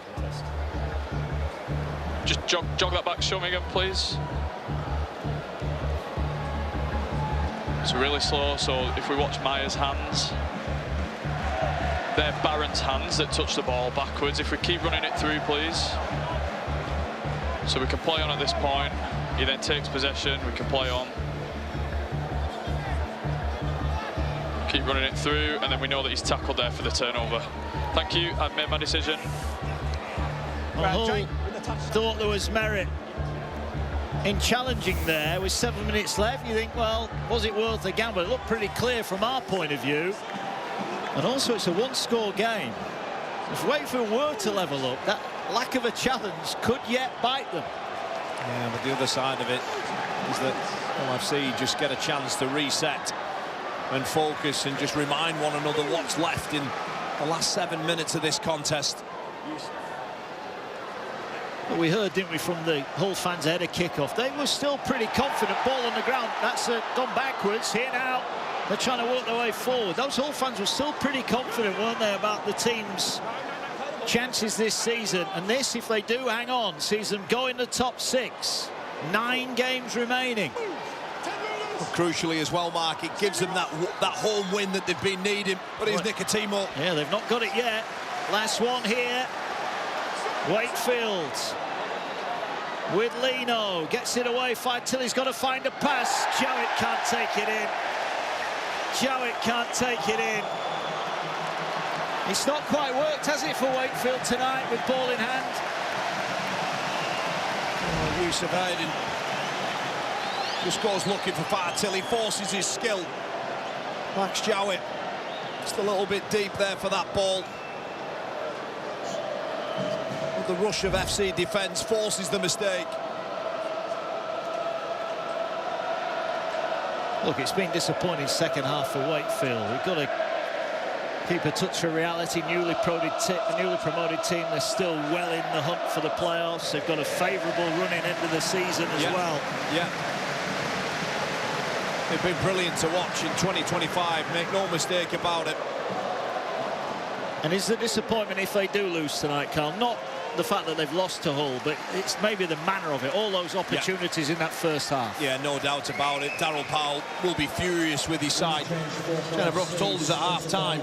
Just jog that back, show me again, please. It's really slow, so if we watch Myers' hands. they're Barron's hands that touch the ball backwards. If we keep running it through, please. So we can play on at this point. He then takes possession, we can play on. Keep running it through, and then we know that he's tackled there for the turnover. Thank you, I've made my decision. Well, Hull thought there was merit in challenging there with 7 minutes left. You think, well, was it worth the gamble? It looked pretty clear from our point of view. And also, it's a one-score game. If Wakefield were to level up, that lack of a challenge could yet bite them. Yeah, but the other side of it is that LFC just get a chance to reset and focus and just remind one another what's left in the last 7 minutes of this contest. Well, we heard, didn't we, from the Hull fans ahead of kick-off. They were still pretty confident. Ball on the ground. That's gone backwards. Here now, they're trying to work their way forward. Those Hull fans were still pretty confident, weren't they, about the team's chances this season. And this, if they do hang on, sees them go in the top 6. 9 games remaining. Well, crucially as well, Mark, it gives them that home win that they've been needing. But here's Nicotimo. Yeah, they've not got it yet. Last one here. Wakefield with Lino, gets it away. Tilly's got to find a pass. Jowett can't take it in. Jowett can't take it in. It's not quite worked, has it, for Wakefield tonight with ball in hand? Oh, Yusuf Hayden just goes looking for Tilly, forces his skill. Max Jowett just a little bit deep there for that ball. The rush of FC defence forces the mistake. Look, it's been disappointing second half for Wakefield. We've got to keep a touch of reality. Newly promoted team, they're still well in the hunt for the playoffs. They've got a favourable running end of the season as well. Yeah. They've been brilliant to watch in 2025, make no mistake about it. And is the disappointment if they do lose tonight, Carl? Not the fact that they've lost to Hull, but it's maybe the manner of it, all those opportunities in that first half. Yeah, no doubt about it. Daryl Powell will be furious with his side. Jenna Brooks told us at half-time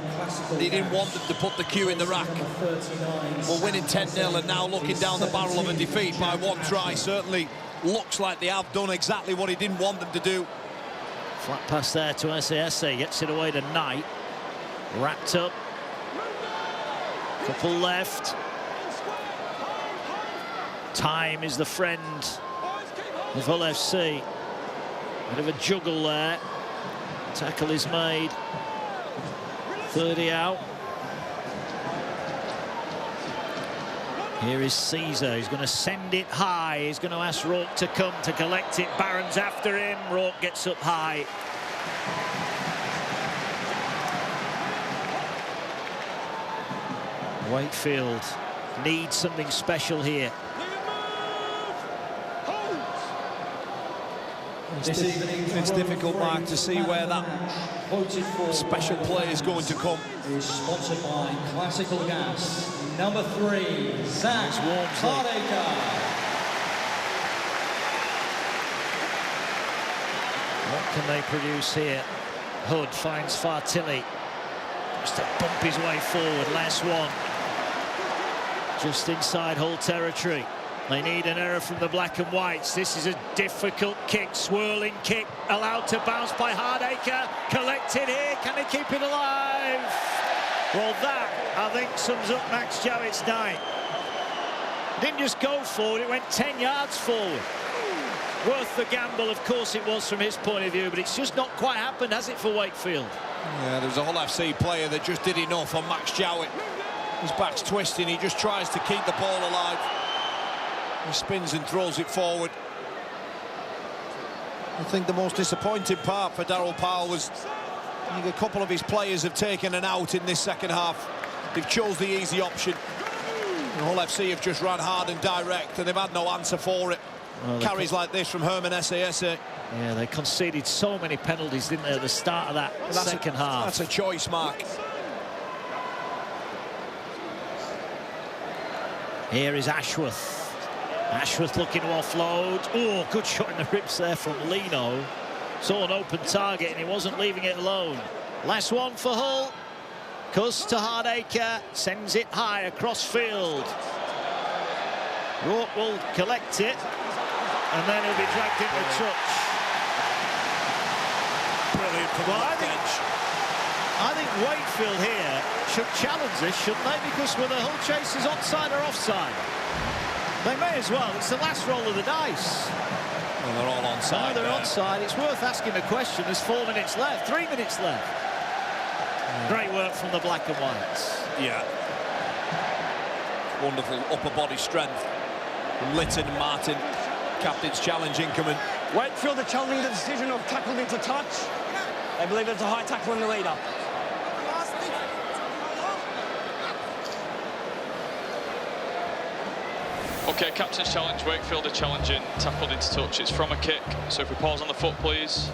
that he didn't want them to put the cue in the rack. We're winning 10-0 and now looking down the barrel of a defeat by 1 try. Certainly looks like they have done exactly what he didn't want them to do. Flat pass there to SASA, gets it away to Knight. Wrapped up. Couple left. Time is the friend of Hull FC. Bit of a juggle there. Tackle is made. 30 out. Here is Caesar. He's going to send it high. He's going to ask Rourke to come to collect it. Barron's after him. Rourke gets up high. Wakefield needs something special here. It's difficult, Mark, to see where that special play is going to come. Is sponsored by Classical Gas. Number 3, Zach Hardacre. What can they produce here? Hood finds Fartilli. Just to bump his way forward. Last one. Just inside Hull territory. They need an error from the black and whites. This is a difficult kick, swirling kick, allowed to bounce by Hardacre. Collected here, can he keep it alive? Well, that, I think, sums up Max Jowett's night. Didn't just go forward, it went 10 yards forward. Worth the gamble, of course it was from his point of view, but it's just not quite happened, has it, for Wakefield? Yeah, there's a Hull FC player that just did enough on Max Jowett. His back's twisting, he just tries to keep the ball alive. He spins and throws it forward. I think the most disappointing part for Daryl Powell was I think a couple of his players have taken an out in this second half. They've chose the easy option. And Hull FC have just run hard and direct, and they've had no answer for it. Well, carries like this from Herman SASA. Yeah, they conceded so many penalties, didn't they, at the start of that second half. That's a choice, Mark. Here is Ashworth. Ashworth looking to offload. Oh, good shot in the ribs there from Lino. Saw an open target and he wasn't leaving it alone. Last one for Hull. Cuss to Hardacre, sends it high across field. Rourke will collect it, and then he'll be dragged into touch. Brilliant from the left edge. I think Wakefield here should challenge this, shouldn't they? Because whether Hull Chase is onside or offside, they may as well. It's the last roll of the dice. Well, they're all onside. No, they're onside. It's worth asking the question. There's 4 minutes left, 3 minutes left. Great work from the black and whites. Yeah. Wonderful upper body strength from Litton and Martin. Captain's challenge incoming. Wakefield are challenging the decision of tackled into touch. They believe it's a high tackle in the leader. Okay, captain's challenge. Wakefield are challenging tackled into touch. It's from a kick. So if we pause on the foot, please.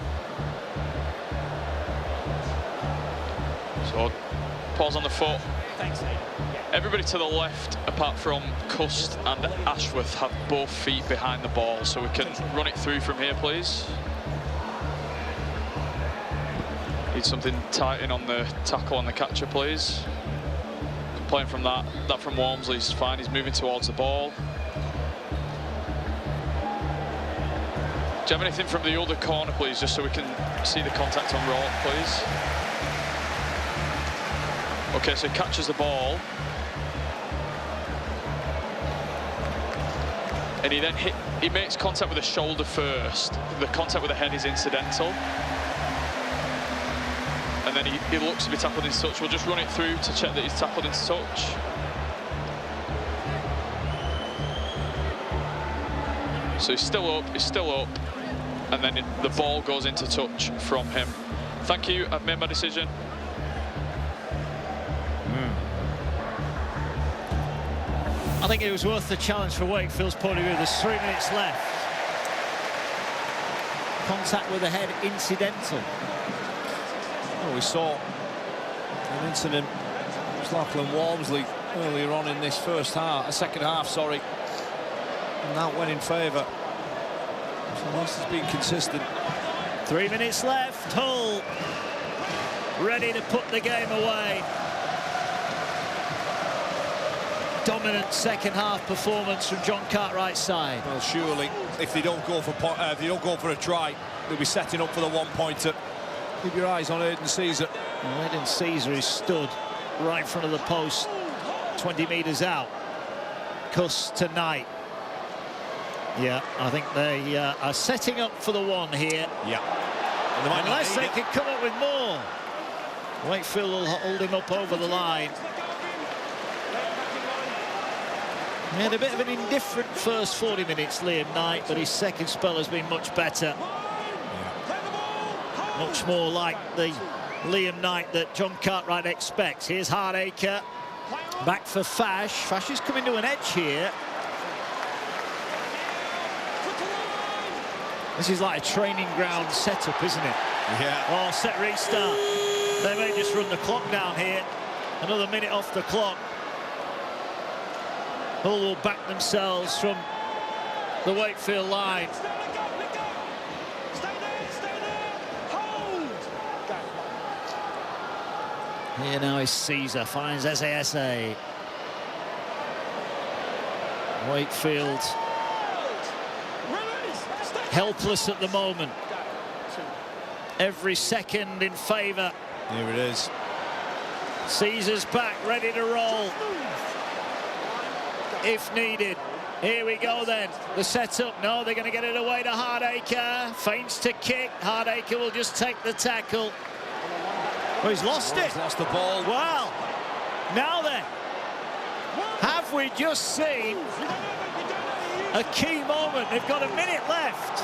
So pause on the foot. Thanks, mate. Everybody to the left, apart from Cust and Ashworth, have both feet behind the ball, so we can run it through from here, please. Need something tight in on the tackle on the catcher, please. Playing from that from Walmsley's fine. He's moving towards the ball. Do you have anything from the other corner, please, just so we can see the contact on Rourke, please? Okay, so he catches the ball. And he makes contact with the shoulder first. The contact with the head is incidental. And then he looks to be tackled into touch. We'll just run it through to check that he's tackled into touch. So he's still up, and then the ball goes into touch from him. Thank you, I've made my decision. I think it was worth the challenge for Wakefield's point of view. There's 3 minutes left. Contact with the head incidental. Well, we saw an incident with Lachlan Walmsley earlier on in this second half, sorry. And that went in favour. So this has been consistent. 3 minutes left. Hull ready to put the game away. Dominant second half performance from John Cartwright's side. Well, surely if they don't go for a try, they'll be setting up for the one-pointer. Keep your eyes on Aidan Caesar. Well, Aidan Caesar is stood right in front of the post, 20 metres out. Cuss tonight. Yeah, I think they are setting up for the one here. Yeah. Unless they can come up with more. Wakefield will hold him up over the line. He had a bit of an indifferent first 40 minutes, Liam Knight, but his second spell has been much better. Yeah. Much more like the Liam Knight that John Cartwright expects. Here's Hardacre. Back for Fash. Fash is coming to an edge here. This is like a training ground setup, isn't it? Yeah. Oh, set restart. They may just run the clock down here. Another minute off the clock. Hull will back themselves from the Wakefield line. Here now is Caesar, finds SASA. Wakefield helpless at the moment. Every second in favour. Here it is. Caesar's back, ready to roll if needed. Here we go then. The setup. No, they're going to get it away to Hardacre. Feints to kick. Hardacre will just take the tackle. Oh, he's lost it. He's lost the ball. Well, now then, have we just seen a key moment? They've got a minute left,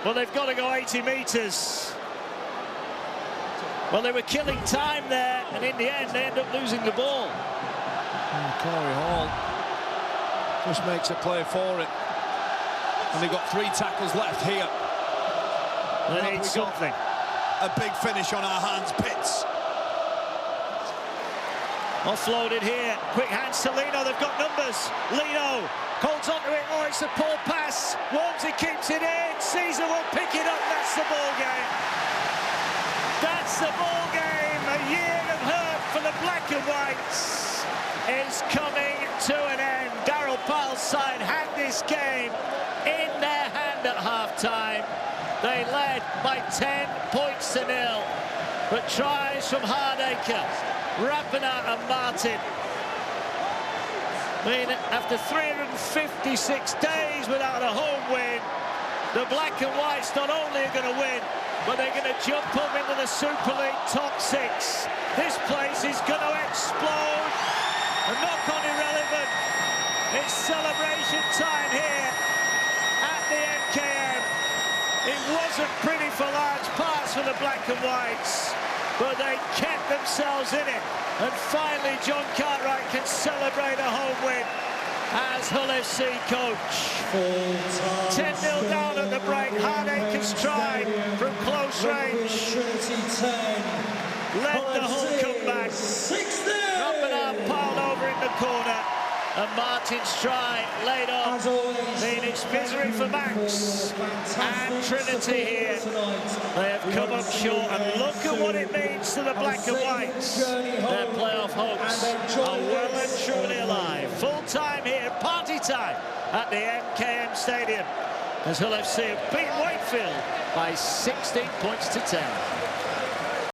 but they've got to go 80 metres. Well, they were killing time there, and in the end, they end up losing the ball. Corey Hall just makes a play for it. And they've got 3 tackles left here. They need something. A big finish on our hands, Pitts. Offloaded here. Quick hands to Lino. They've got numbers. Lino holds onto it. Oh, it's a poor pass. Walmsley keeps it in. Caesar will pick it up. That's the ball game. That's the ball game. A year of hurt for the black and whites is coming to an end. Darryl Powell's side had this game in their hand at half-time. They led by 10 points to nil. But tries from Hardacre, Rapinoe and Martin. I mean, after 356 days without a home win, the black and whites not only are going to win, but they're going to jump up into the Super League top 6. This place is going to explode. A knock-on irrelevant. It's celebration time here at the MKM. It wasn't pretty for large parts for the black and whites, but they kept themselves in it. And finally, John Cartwright can celebrate a home win as Hull FC coach. 10-0 down at the break. Hardacre's try from close range led the Hull comeback. Rapinoe piled over in the corner, and Martin's try laid off. It's misery for Max and Trinity here. They have come up short, and look at what it means to the black and whites. Their playoff hopes are well and truly alive. Full time here, party time at the MKM Stadium as Hull FC have beaten Wakefield by 16 points to 10.